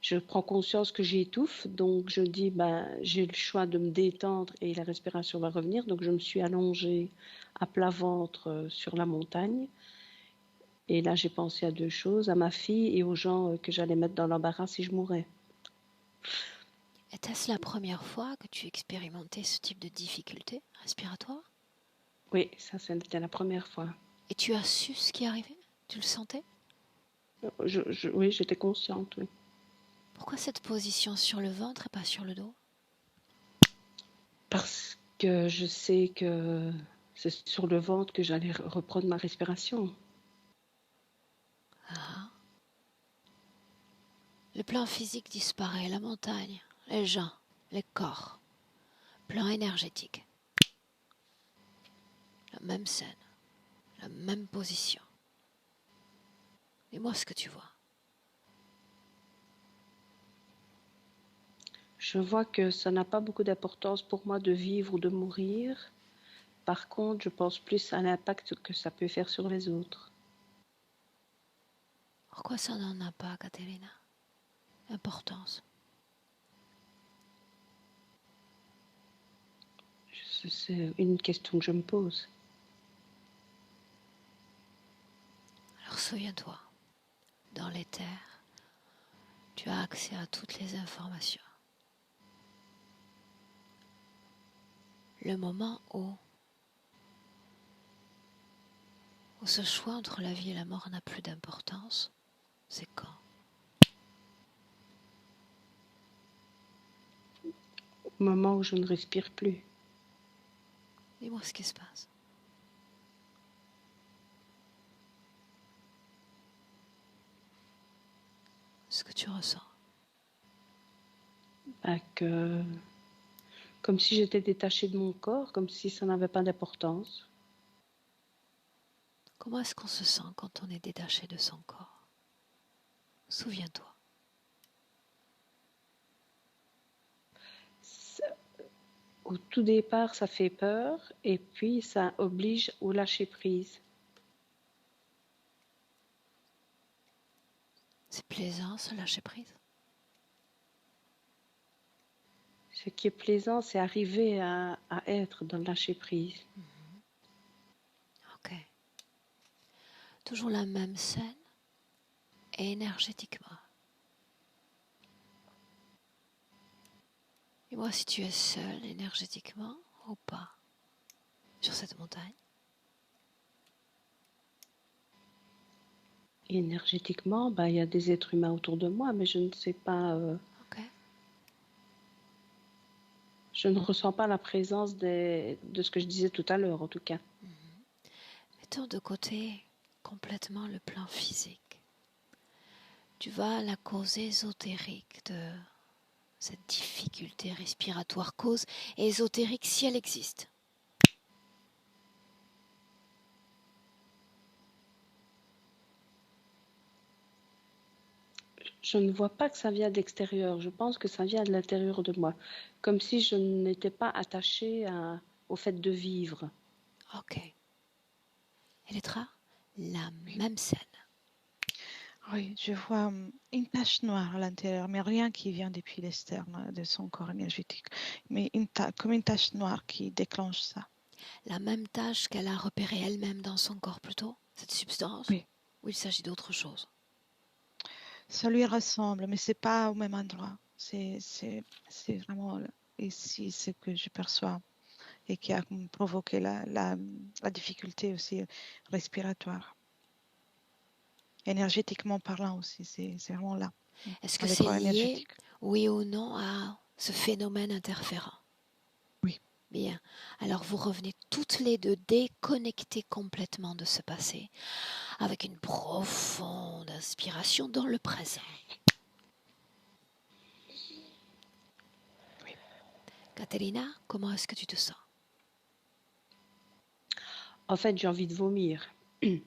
Je prends conscience que j'étouffe, donc je dis, ben, j'ai le choix de me détendre et la respiration va revenir. Donc je me suis allongée à plat ventre sur la montagne. Et là, j'ai pensé à deux choses, à ma fille et aux gens que j'allais mettre dans l'embarras si je mourais. Était-ce la première fois que tu expérimentais ce type de difficulté respiratoire? Oui, ça, c'était la première fois. Et tu as su ce qui arrivait? Tu le sentais? Oui, j'étais consciente, oui. Pourquoi cette position sur le ventre et pas sur le dos? Parce que je sais que c'est sur le ventre que j'allais reprendre ma respiration. Ah. Le plan physique disparaît, la montagne, les gens, les corps. Plan énergétique. La même scène, la même position. Dis-moi ce que tu vois. Je vois que ça n'a pas beaucoup d'importance pour moi de vivre ou de mourir. Par contre, je pense plus à l'impact que ça peut faire sur les autres. Pourquoi ça n'en a pas, Caterina? Importance. C'est une question que je me pose. Alors souviens-toi, dans l'éther, tu as accès à toutes les informations. Le moment où ce choix entre la vie et la mort n'a plus d'importance, c'est quand? Au moment où je ne respire plus. Dis-moi ce qui se passe. Ce que tu ressens. Comme si j'étais détachée de mon corps, comme si ça n'avait pas d'importance. Comment est-ce qu'on se sent quand on est détaché de son corps? Souviens-toi. Au tout départ, ça fait peur et puis ça oblige au lâcher prise. C'est plaisant, ce lâcher prise? Ce qui est plaisant, c'est arriver à être dans le lâcher prise. Ok. Toujours la même scène, énergétiquement. Et moi, si tu es seul énergétiquement ou pas sur cette montagne? Énergétiquement, il y a des êtres humains autour de moi, mais je ne sais pas, Ok. je ne ressens pas la présence de ce que je disais tout à l'heure, en tout cas. Mettons de côté complètement le plan physique. Tu vas à la cause ésotérique de cette difficulté respiratoire, cause ésotérique si elle existe. Je ne vois pas que ça vient d'extérieur. Je pense que ça vient de l'intérieur de moi. Comme si je n'étais pas attachée au fait de vivre. Ok. Elettra, la Oui. même scène. Oui, je vois une tache noire à l'intérieur, mais rien qui vient depuis l'externe de son corps énergétique. Mais comme une tache noire qui déclenche ça. La même tâche qu'elle a repérée elle-même dans son corps plutôt, cette substance, Oui, ou il s'agit d'autre chose? ça lui ressemble, mais c'est pas au même endroit. C'est vraiment ici ce que je perçois et qui a provoqué la difficulté aussi respiratoire. Énergétiquement parlant aussi, c'est vraiment là, Est-ce que dans le c'est corps lié, énergétique. oui ou non, à ce phénomène interférent? Oui, Bien. Alors vous revenez toutes les deux déconnectées complètement de ce passé, avec une profonde inspiration dans le présent. oui. Caterina, comment est-ce que tu te sens? En fait, j'ai envie de vomir. Qu'est-ce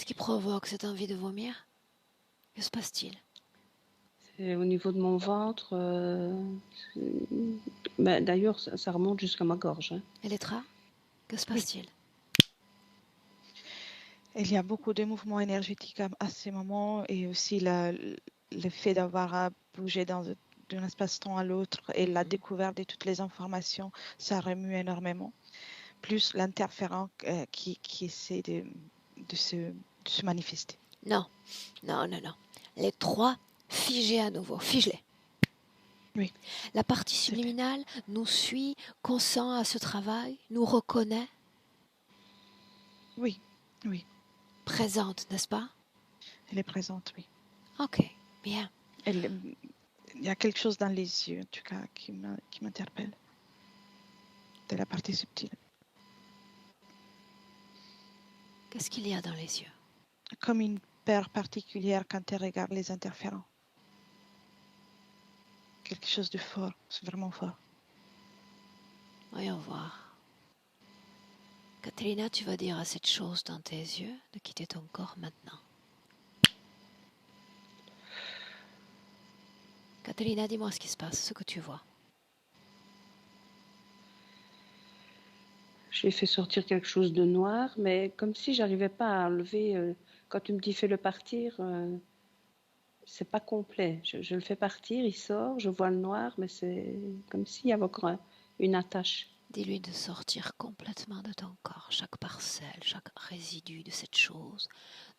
qui provoque cette envie de vomir? Que se passe-t-il? C'est au niveau de mon ventre. D'ailleurs, ça remonte jusqu'à ma gorge. Elettra, que se Oui. passe-t-il? Il y a beaucoup de mouvements énergétiques à ces moments et aussi le fait d'avoir à bouger d'un espace-temps à l'autre et la découverte de toutes les informations, ça remue énormément. Plus l'interférent qui essaie de se manifester. Non, non, non, non. Les trois figés à nouveau, figez-les. Oui, La partie c'est fait. subliminale nous suit, consent à ce travail, nous reconnaît, Oui, oui, présente, n'est-ce pas? elle est présente, oui. Ok, bien. Il y a quelque chose dans les yeux, en tout cas, qui m'interpelle, de la partie subtile. Qu'est-ce qu'il y a dans les yeux? Comme une paire particulière quand elle regarde les interférents. Quelque chose de fort, c'est vraiment fort. Voyons voir. Katerina, tu vas dire à cette chose dans tes yeux de quitter ton corps maintenant. Katerina, dis-moi ce qui se passe, ce que tu vois. J'ai fait sortir quelque chose de noir, mais comme si j'arrivais pas à enlever. Quand tu me dis fais-le partir, c'est pas complet. Je le fais partir, il sort, je vois le noir, mais c'est comme s'il y avait encore une attache. Dis-lui de sortir complètement de ton corps. Chaque parcelle, chaque résidu de cette chose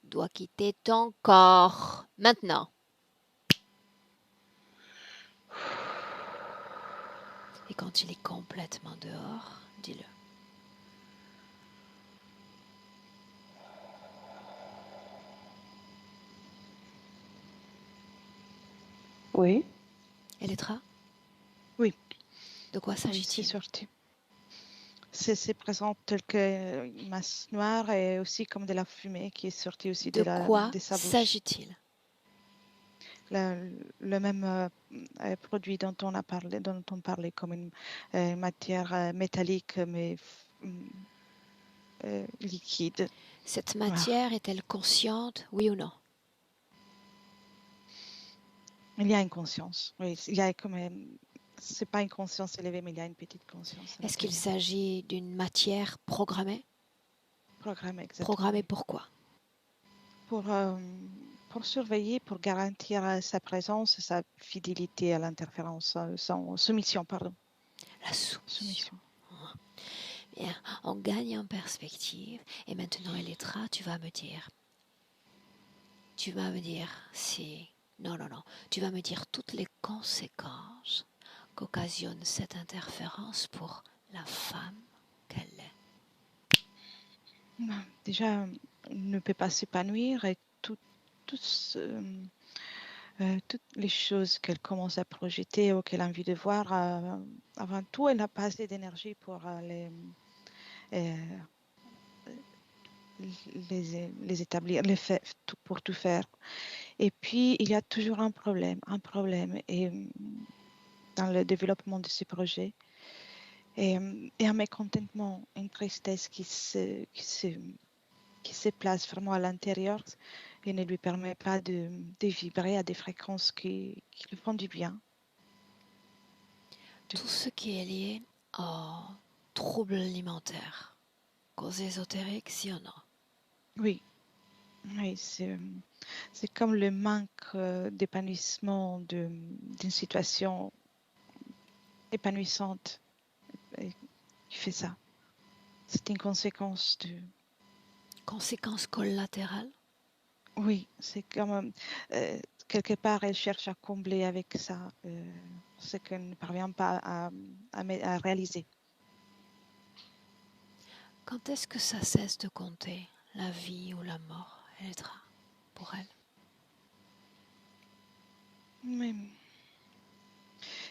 doit quitter ton corps maintenant. Et quand il est complètement dehors, dis-le. Oui. Elettra, Oui, de quoi oui, c'est s'agit-il? sorti. C'est présent tel qu'une masse noire et aussi comme de la fumée qui est sortie aussi De quoi de sa bouche. s'agit-il? Le même produit dont on parlait comme une matière métallique mais liquide. Cette Noire. matière est-elle consciente, oui ou non? Il y a une conscience. Oui, il y a comme c'est pas une conscience élevée, mais il y a une petite conscience à Est-ce qu'il l'intérieur. s'agit d'une matière programmée? Programme exactement. Programmée Oui. pourquoi? Pour, euh, pour surveiller, pour garantir sa présence, sa fidélité à l'interférence, son soumission, pardon. La soumission. Soumission. Bien, on gagne en perspective. Et maintenant, Elettra, tu vas me dire si, non, non, non, tu vas me dire toutes les conséquences qu'occasionne cette interférence pour la femme qu'elle est. Déjà, il ne peut pas s'épanouir et tout, toutes les choses qu'elle commence à projeter ou qu'elle a envie de voir, avant tout, elle n'a pas assez d'énergie pour euh, les établir, pour tout faire. Et puis, il y a toujours un problème et, dans le développement de ces projets et un mécontentement, une tristesse qui se qui se place vraiment à l'intérieur et ne lui permet pas de vibrer à des fréquences qui lui font du bien. Tout ce qui est lié aux troubles alimentaires, causes ésotériques, si on a. Oui, oui, c'est comme le manque d'épanouissement d'une situation épanouissante qui fait ça. C'est une conséquence de... Conséquences collatérales? Oui, c'est comme quelque part elle cherche à combler avec ça ce qu'elle ne parvient pas à réaliser. Quand est-ce que ça cesse de compter, la vie ou la mort, Eldra, pour elle? Mais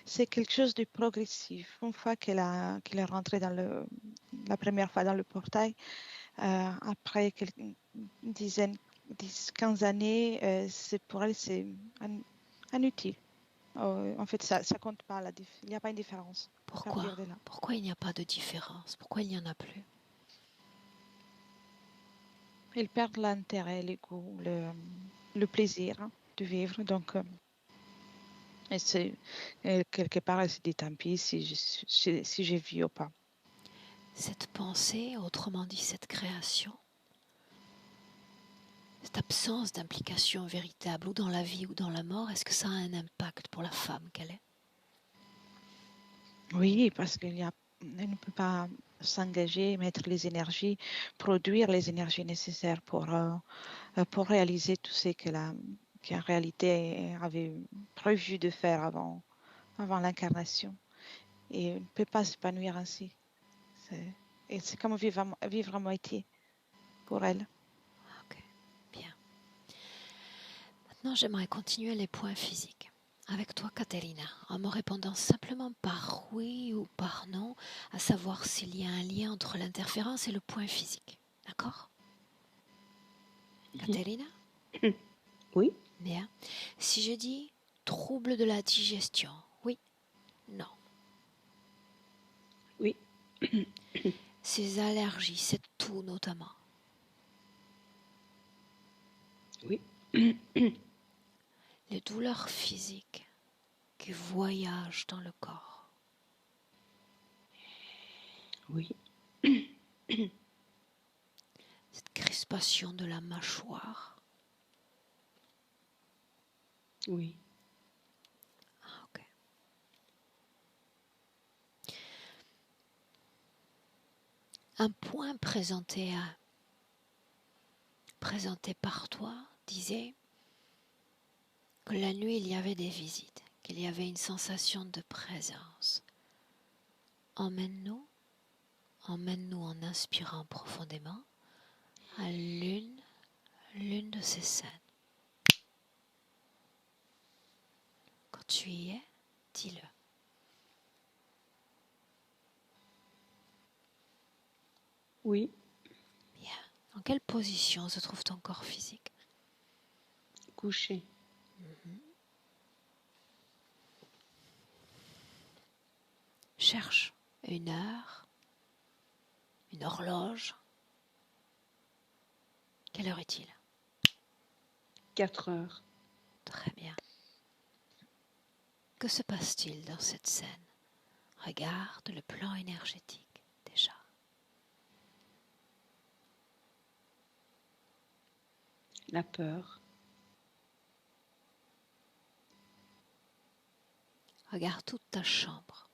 c'est quelque chose de progressif. Une fois qu'elle est rentrée la première fois dans le portail, après quelques dizaines, 10, 15 années, pour elle, c'est inutile. En fait, ça compte pas. Il n'y a pas une différence à Pourquoi? partir de là. Pourquoi il n'y a pas de différence? Pourquoi il n'y en a plus? Elle perd l'intérêt, le goût, le plaisir de vivre. Donc, quelque part, elle se dit tant pis si j'ai vu ou pas. Cette pensée, autrement dit cette création, cette absence d'implication véritable, ou dans la vie ou dans la mort, est-ce que ça a un impact pour la femme qu'elle est? Oui, parce qu'elle ne peut pas s'engager, mettre les énergies, produire les énergies nécessaires pour réaliser tout ce qu'en réalité avait prévu de faire avant l'incarnation. Et elle ne peut pas s'épanouir ainsi. C'est comme vivre à moitié pour elle. Ok, bien. Maintenant, j'aimerais continuer les points physiques. Avec toi, Katerina, en me répondant simplement par oui ou par non, à savoir s'il y a un lien entre l'interférence et le point physique. D'accord? Katerina? Oui. Bien. Si je dis trouble de la digestion, oui, non. Oui. Ces allergies, cette toux notamment. Oui. Les douleurs physiques qui voyagent dans le corps. Oui. Cette crispation de la mâchoire. Oui. Ah, ok. Un point présenté par toi disait que la nuit il y avait des visites, qu'il y avait une sensation de présence. Emmène-nous en inspirant profondément à l'une de ces scènes. Quand tu y es, dis-le. Oui. Bien. Dans quelle position se trouve ton corps physique? Couché. Cherche une heure, une horloge. Quelle heure est-il? 4 heures. Très bien. Que se passe-t-il dans cette scène? Regarde le plan énergétique déjà. La peur. Regarde toute ta chambre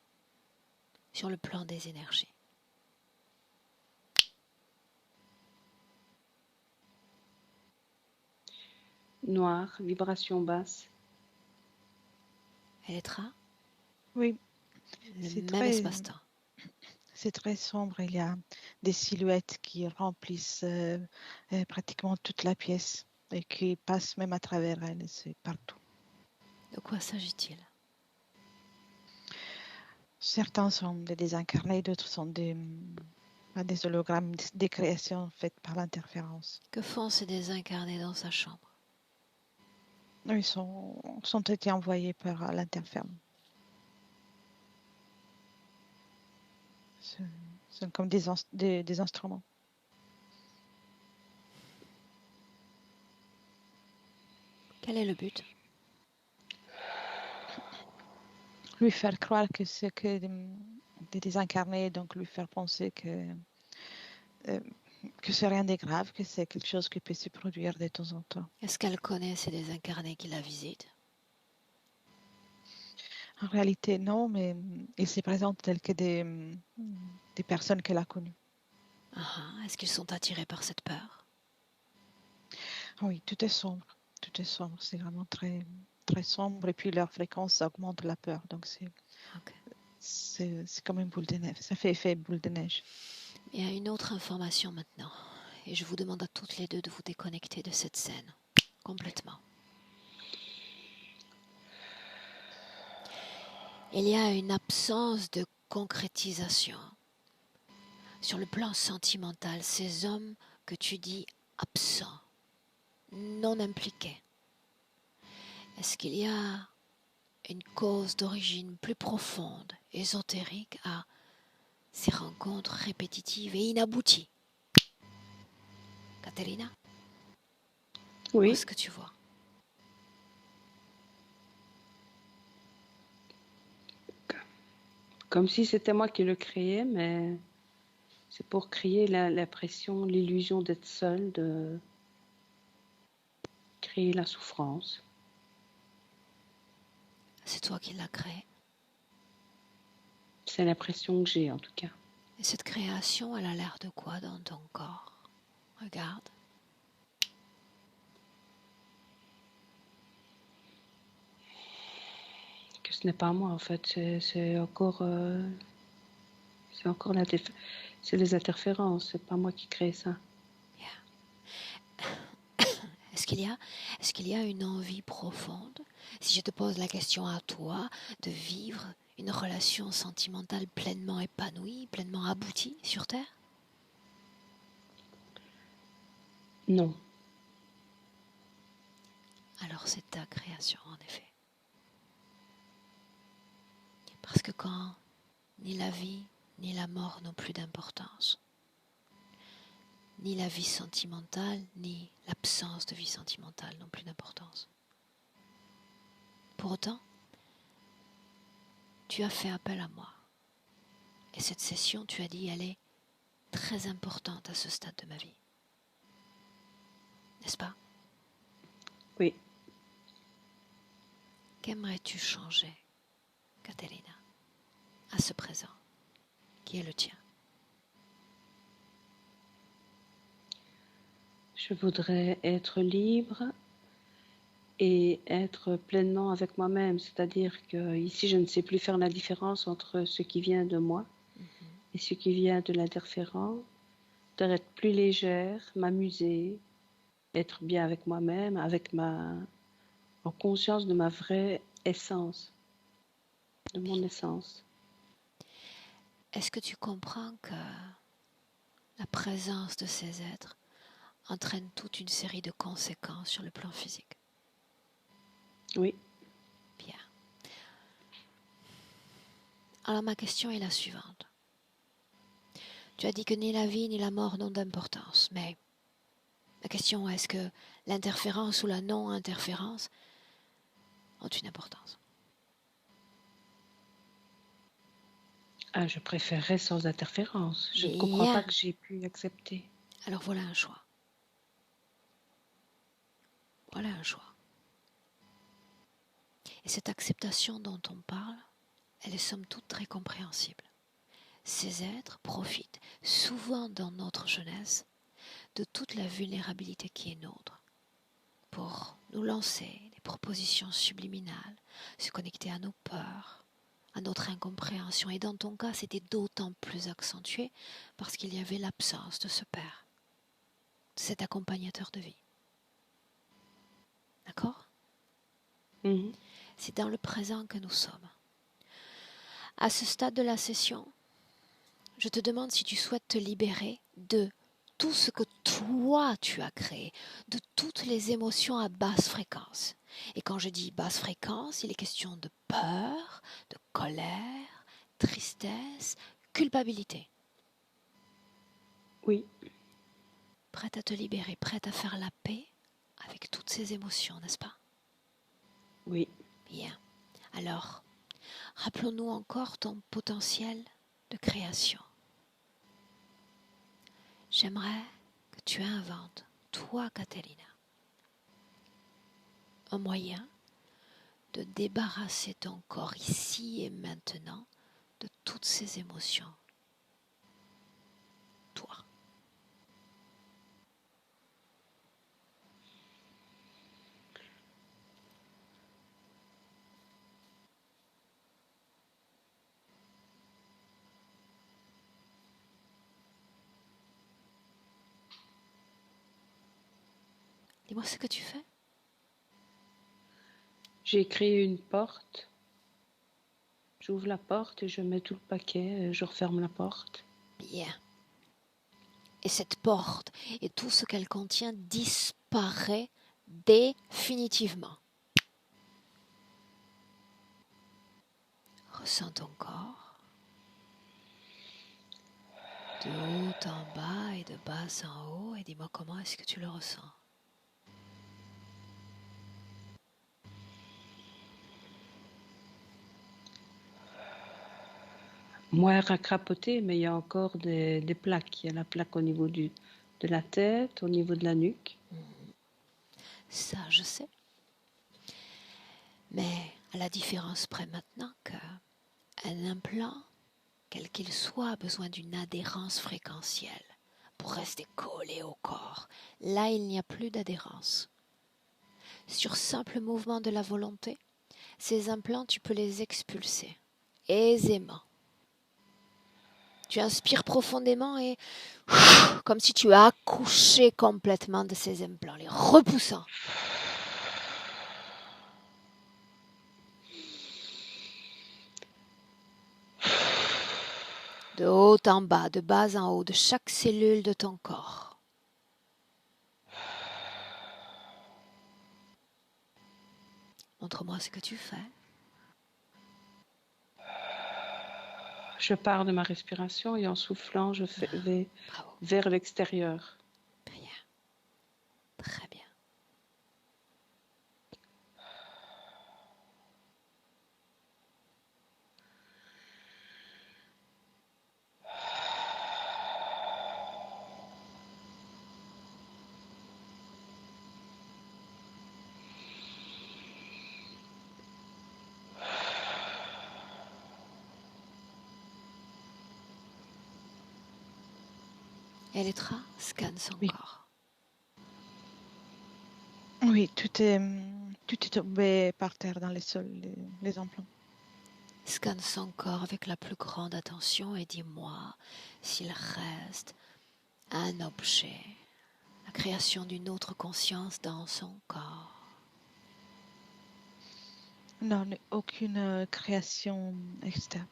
sur le plan des énergies. Noir. Vibration basse. Elettra, Oui, le même espace-temps. c'est très sombre. Il y a des silhouettes qui remplissent pratiquement toute la pièce et qui passent même à travers elle. C'est partout. De quoi s'agit-il? Certains sont des désincarnés, d'autres sont des hologrammes, des créations faites par l'interférence. Que font ces désincarnés dans sa chambre? Ils sont été envoyés par l'interférence. Ce sont comme des instruments. Quel est le but? Lui faire croire que c'est que des désincarnés, donc lui faire penser que c'est rien de grave, que c'est quelque chose qui peut se produire de temps en temps. Est-ce qu'elle connaît ces désincarnés qui la visitent? En réalité, non, mais il se présente tels que des personnes qu'elle a connues. Est-ce qu'ils sont attirés par cette peur? Oui, tout est sombre. Tout est sombre. C'est vraiment très, très sombre. Et puis leur fréquence augmente la peur. Donc Ok. c'est comme une boule de neige. Ça fait effet boule de neige. Il y a une autre information maintenant. Et je vous demande à toutes les deux de vous déconnecter de cette scène. Complètement. Il y a une absence de concrétisation. Sur le plan sentimental, ces hommes que tu dis absents, non impliqués, est-ce qu'il y a une cause d'origine plus profonde, ésotérique à ces rencontres répétitives et inabouties? Caterina, Oui, qu'est-ce que tu vois? comme si c'était moi qui le créais, mais c'est pour créer l'impression, l'illusion d'être seule, de créer la souffrance. C'est toi qui l'as créé. C'est l'impression que j'ai en tout cas. Et cette création, elle a l'air de quoi dans ton corps? Regarde. Que ce n'est pas moi en fait, c'est encore c'est les interférences, c'est pas moi qui crée ça. Est-ce qu'il y a une envie profonde, si je te pose la question à toi, de vivre une relation sentimentale pleinement épanouie, pleinement aboutie sur Terre? Non. Alors c'est ta création en effet. Parce que quand ni la vie ni la mort n'ont plus d'importance, ni la vie sentimentale ni l'absence de vie sentimentale n'ont plus d'importance. Pour autant, tu as fait appel à moi. Et cette session, tu as dit, elle est très importante à ce stade de ma vie. N'est-ce pas? Oui. Qu'aimerais-tu changer, Caterina, à ce présent, qui est le tien? Je voudrais être libre et être pleinement avec moi-même. C'est-à-dire que ici, je ne sais plus faire la différence entre ce qui vient de moi et ce qui vient de l'interférent. D'être plus légère, m'amuser, être bien avec moi-même, en conscience de ma vraie essence, de mon essence. Est-ce que tu comprends que la présence de ces êtres entraîne toute une série de conséquences sur le plan physique? Oui. Bien. Alors ma question est la suivante. Tu as dit que ni la vie ni la mort n'ont d'importance, mais la question est, est-ce que l'interférence ou la non-interférence ont une importance? Ah, je préférerais sans interférence. Je ne comprends Bien. pas que j'ai pu accepter. Alors voilà un choix. Voilà un choix. Et cette acceptation dont on parle, elle est somme toute très compréhensible. Ces êtres profitent souvent dans notre jeunesse de toute la vulnérabilité qui est nôtre pour nous lancer des propositions subliminales, se connecter à nos peurs, à notre incompréhension. Et dans ton cas, c'était d'autant plus accentué parce qu'il y avait l'absence de ce père, de cet accompagnateur de vie. D'accord? C'est dans le présent que nous sommes. À ce stade de la session, je te demande si tu souhaites te libérer de tout ce que toi tu as créé, de toutes les émotions à basse fréquence. Et quand je dis basse fréquence, il est question de peur, de colère, tristesse, culpabilité. Oui. Prête à te libérer, prête à faire la paix avec toutes ces émotions, n'est-ce pas? Oui. Bien. Alors, rappelons-nous encore ton potentiel de création. J'aimerais que tu inventes, toi, Catalina, un moyen de débarrasser ton corps ici et maintenant de toutes ces émotions. Toi. Dis-moi ce que tu fais. J'ai créé une porte. J'ouvre la porte et je mets tout le paquet. Je referme la porte. Bien. Et cette porte et tout ce qu'elle contient disparaît définitivement. Ressens ton corps, de haut en bas et de bas en haut, et dis-moi comment est-ce que tu le ressens. Moins racrapoté, mais il y a encore des plaques. Il y a la plaque au niveau de la tête, au niveau de la nuque. Ça, je sais. Mais à la différence près maintenant qu'un implant, quel qu'il soit, a besoin d'une adhérence fréquentielle pour rester collé au corps. Là, il n'y a plus d'adhérence. Sur simple mouvement de la volonté, ces implants, tu peux les expulser aisément. Tu inspires profondément et comme si tu as accouché complètement de ces implants, les repoussant. De haut en bas, de bas en haut, de chaque cellule de ton corps. Montre-moi ce que tu fais. Je pars de ma respiration et en soufflant, je vais vers l'extérieur. Bien. Très bien. Elettra scanne son corps. Oui, tout est tombé par terre dans les sols, les implants. Scanne son corps avec la plus grande attention et dis-moi s'il reste un objet, la création d'une autre conscience dans son corps. Non, aucune création externe.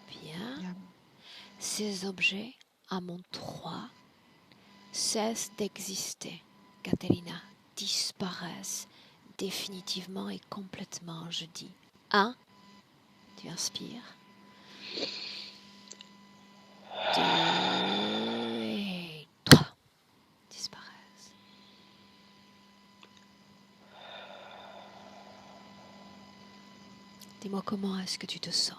Bien. Yeah. Ces objets, à mon 3, cessent d'exister. Catalina, disparaissent définitivement et complètement. Je dis 1, tu inspires. 2 et 3, disparaissent. Dis-moi comment est-ce que tu te sens?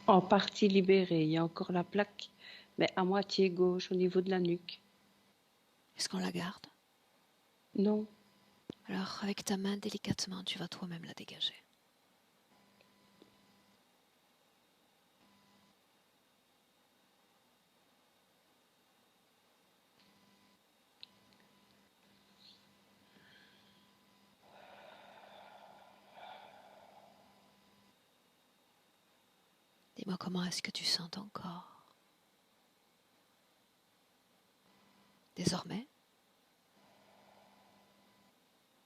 En partie libérée, il y a encore la plaque, mais à moitié gauche, au niveau de la nuque. Est-ce qu'on la garde? Non. Alors, avec ta main, délicatement, tu vas toi-même la dégager. Dis-moi comment est-ce que tu sens ton corps? Désormais,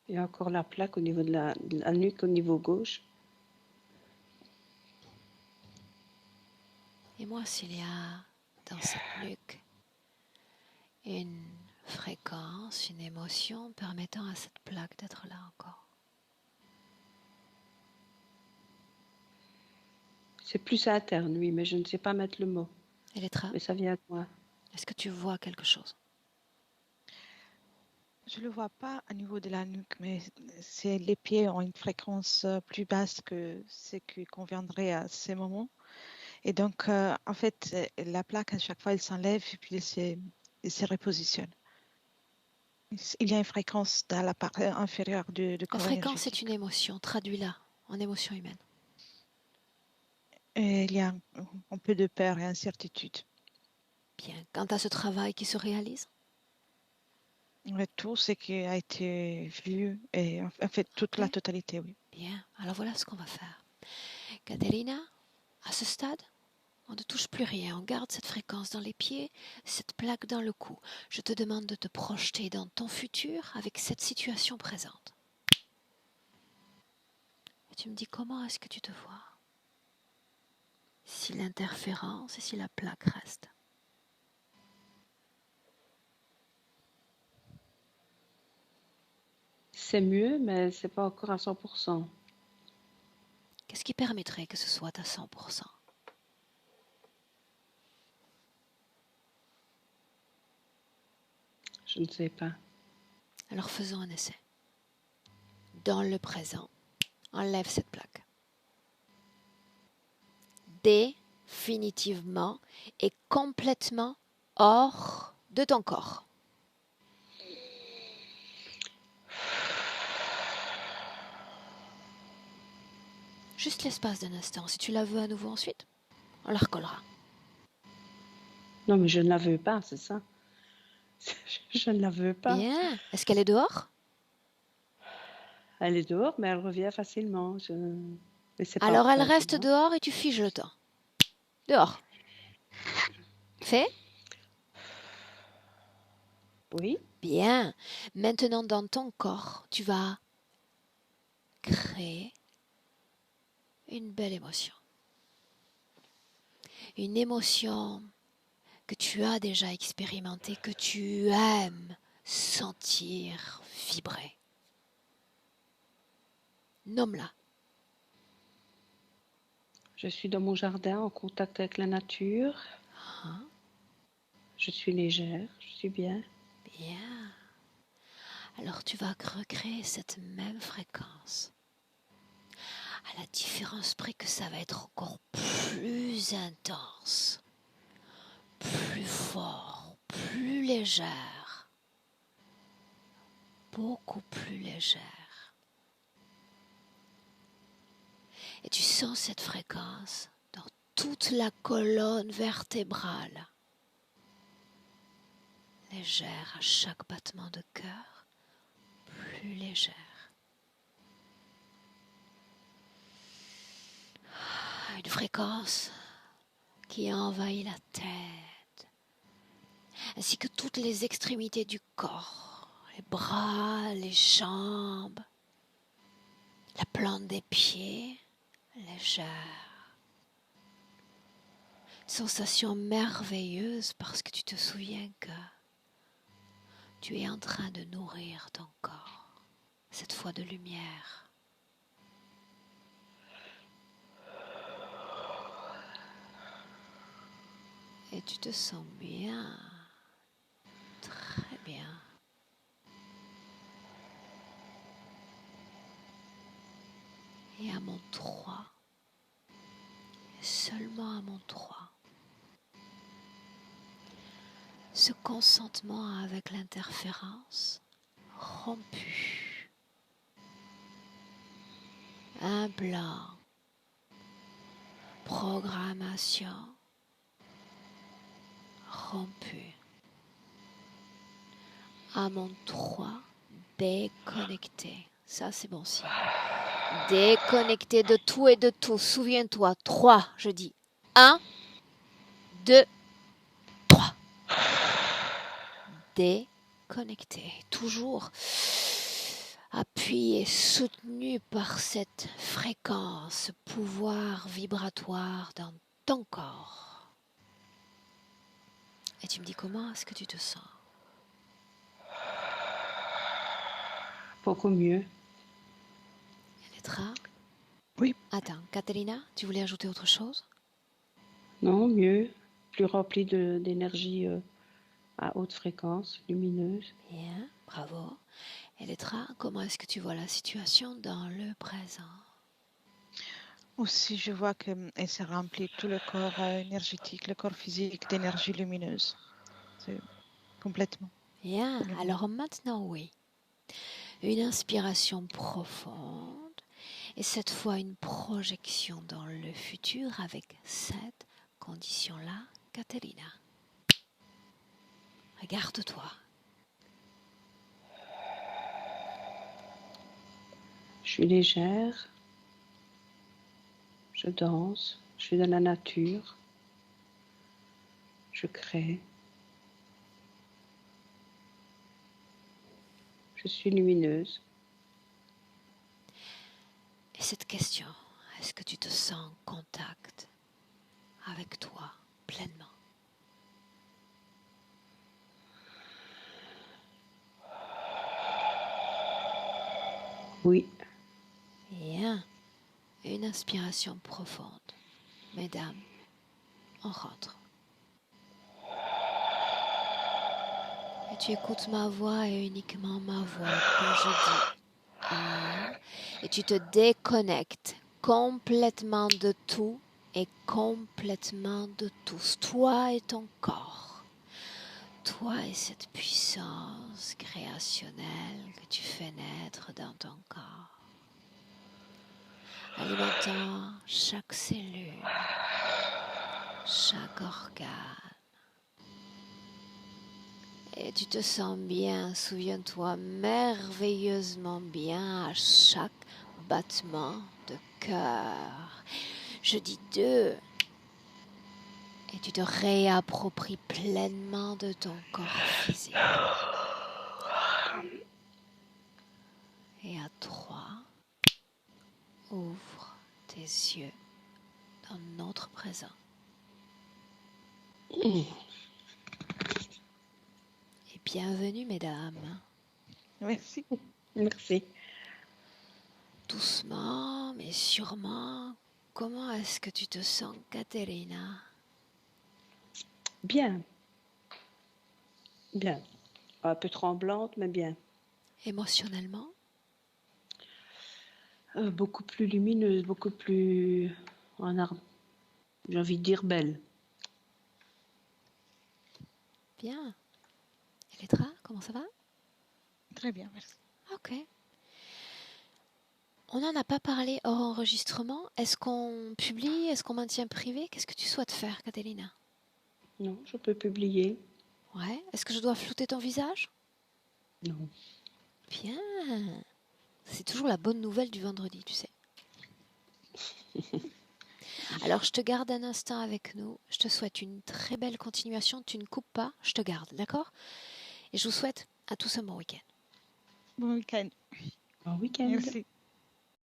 Il y a encore la plaque au niveau de la nuque, au niveau gauche. et moi s'il y a dans cette nuque une fréquence, une émotion permettant à cette plaque d'être là encore. C'est plus interne, oui, mais je ne sais pas mettre le mot. Elettra, Mais ça vient de moi. Est-ce que tu vois quelque chose? Je ne le vois pas au niveau de la nuque, mais les pieds ont une fréquence plus basse que ce qui conviendrait à ces moments. Et donc, en fait, la plaque, à chaque fois, elle s'enlève et puis elle se repositionne. Il y a une fréquence dans la partie inférieure du La corps fréquence est énergétique. une émotion, traduis-la en émotion humaine. Et il y a un peu de peur et incertitude. Bien, quant à ce travail qui se réalise? Tout ce qui a été vu, et en fait, toute la Ok, totalité, oui. bien. Alors voilà ce qu'on va faire. Caterina, à ce stade, on ne touche plus rien. On garde cette fréquence dans les pieds, cette plaque dans le cou. Je te demande de te projeter dans ton futur avec cette situation présente. Et tu me dis comment est-ce que tu te vois? Si l'interférence et si la plaque reste. C'est mieux, mais c'est pas encore à 100%. Qu'est-ce qui permettrait que ce soit à 100%? Je ne sais pas. Alors faisons un essai. Dans le présent, enlève cette plaque. Définitivement et complètement hors de ton corps. Juste l'espace d'un instant. Si tu la veux à nouveau ensuite, on la recollera. Non, mais je ne la veux pas, c'est ça. Je ne la veux pas. Bien. Est-ce qu'elle est dehors? Elle est dehors, mais elle revient facilement. Mais c'est pas Alors elle grave, tu reste vois. dehors et tu figes le temps. Dehors. Fait? Oui. Bien. Maintenant, dans ton corps, tu vas créer une belle émotion. Une émotion que tu as déjà expérimentée, que tu aimes sentir vibrer. Nomme-la. Je suis dans mon jardin en contact avec la nature. Hein? Je suis légère, je suis bien. Bien. Alors tu vas recréer cette même fréquence. À la différence près que ça va être encore plus intense, plus fort, plus légère, beaucoup plus légère. Et tu sens cette fréquence dans toute la colonne vertébrale, légère à chaque battement de cœur, plus légère. Une fréquence qui envahit la tête, ainsi que toutes les extrémités du corps, les bras, les jambes, la plante des pieds, légère. Sensation merveilleuse parce que tu te souviens que tu es en train de nourrir ton corps, cette fois de lumière. Et tu te sens bien, très bien. Et à mon 3, seulement à mon 3, ce consentement avec l'interférence rompu. Un blanc. Programmation rompue. À mon 3, déconnecté. Ça, c'est bon signe. Déconnecté de tout et de tout. Souviens-toi. 3, je dis. 1, 2, 3. Déconnecté. Toujours appuyé, soutenu par cette fréquence, ce pouvoir vibratoire dans ton corps. Et tu me dis comment est-ce que tu te sens? Beaucoup mieux. Elettra? Oui. Attends, Katerina, tu voulais ajouter autre chose? Non, mieux. Plus rempli d'énergie à haute fréquence, lumineuse. Bien, bravo. Elettra, comment est-ce que tu vois la situation dans le présent? Aussi, je vois qu'elle se remplit tout le corps énergétique, le corps physique d'énergie lumineuse. C'est complètement Bien, lumineux. alors maintenant oui. Une inspiration profonde et cette fois une projection dans le futur avec cette condition-là, Caterina. Regarde-toi. Je suis légère, je danse, je suis dans la nature, je crée. Je suis lumineuse. Et cette question, est-ce que tu te sens en contact avec toi pleinement? Oui. Bien. Une inspiration profonde. Mesdames, on rentre. Et tu écoutes ma voix et uniquement ma voix quand je dis un. Et tu te déconnectes complètement de tout et complètement de tous. Toi et ton corps. Toi et cette puissance créationnelle que tu fais naître dans ton corps. Alimentant chaque cellule, chaque organe. Et tu te sens bien, souviens-toi, merveilleusement bien à chaque battement de cœur. Je dis 2. Et tu te réappropries pleinement de ton corps physique. Et à 3, ouvre tes yeux dans notre présent. Et bienvenue, mesdames. Merci. Merci. Doucement, mais sûrement, comment est-ce que tu te sens, Caterina? Bien. Bien. Un peu tremblante, mais bien. Émotionnellement? Beaucoup plus lumineuse, beaucoup plus j'ai envie de dire belle. Bien. Elettra, comment ça va? Très bien, merci. Ok. On n'en a pas parlé hors enregistrement. Est-ce qu'on publie? Est-ce qu'on maintient privé? Qu'est-ce que tu souhaites faire, Catalina? Non, je peux publier. Ouais. Est-ce que je dois flouter ton visage? Non. Bien. C'est toujours la bonne nouvelle du vendredi, tu sais. Alors, je te garde un instant avec nous. Je te souhaite une très belle continuation. Tu ne coupes pas, je te garde, d'accord? Et je vous souhaite à tous un bon week-end. Bon week-end. Bon week-end. Merci.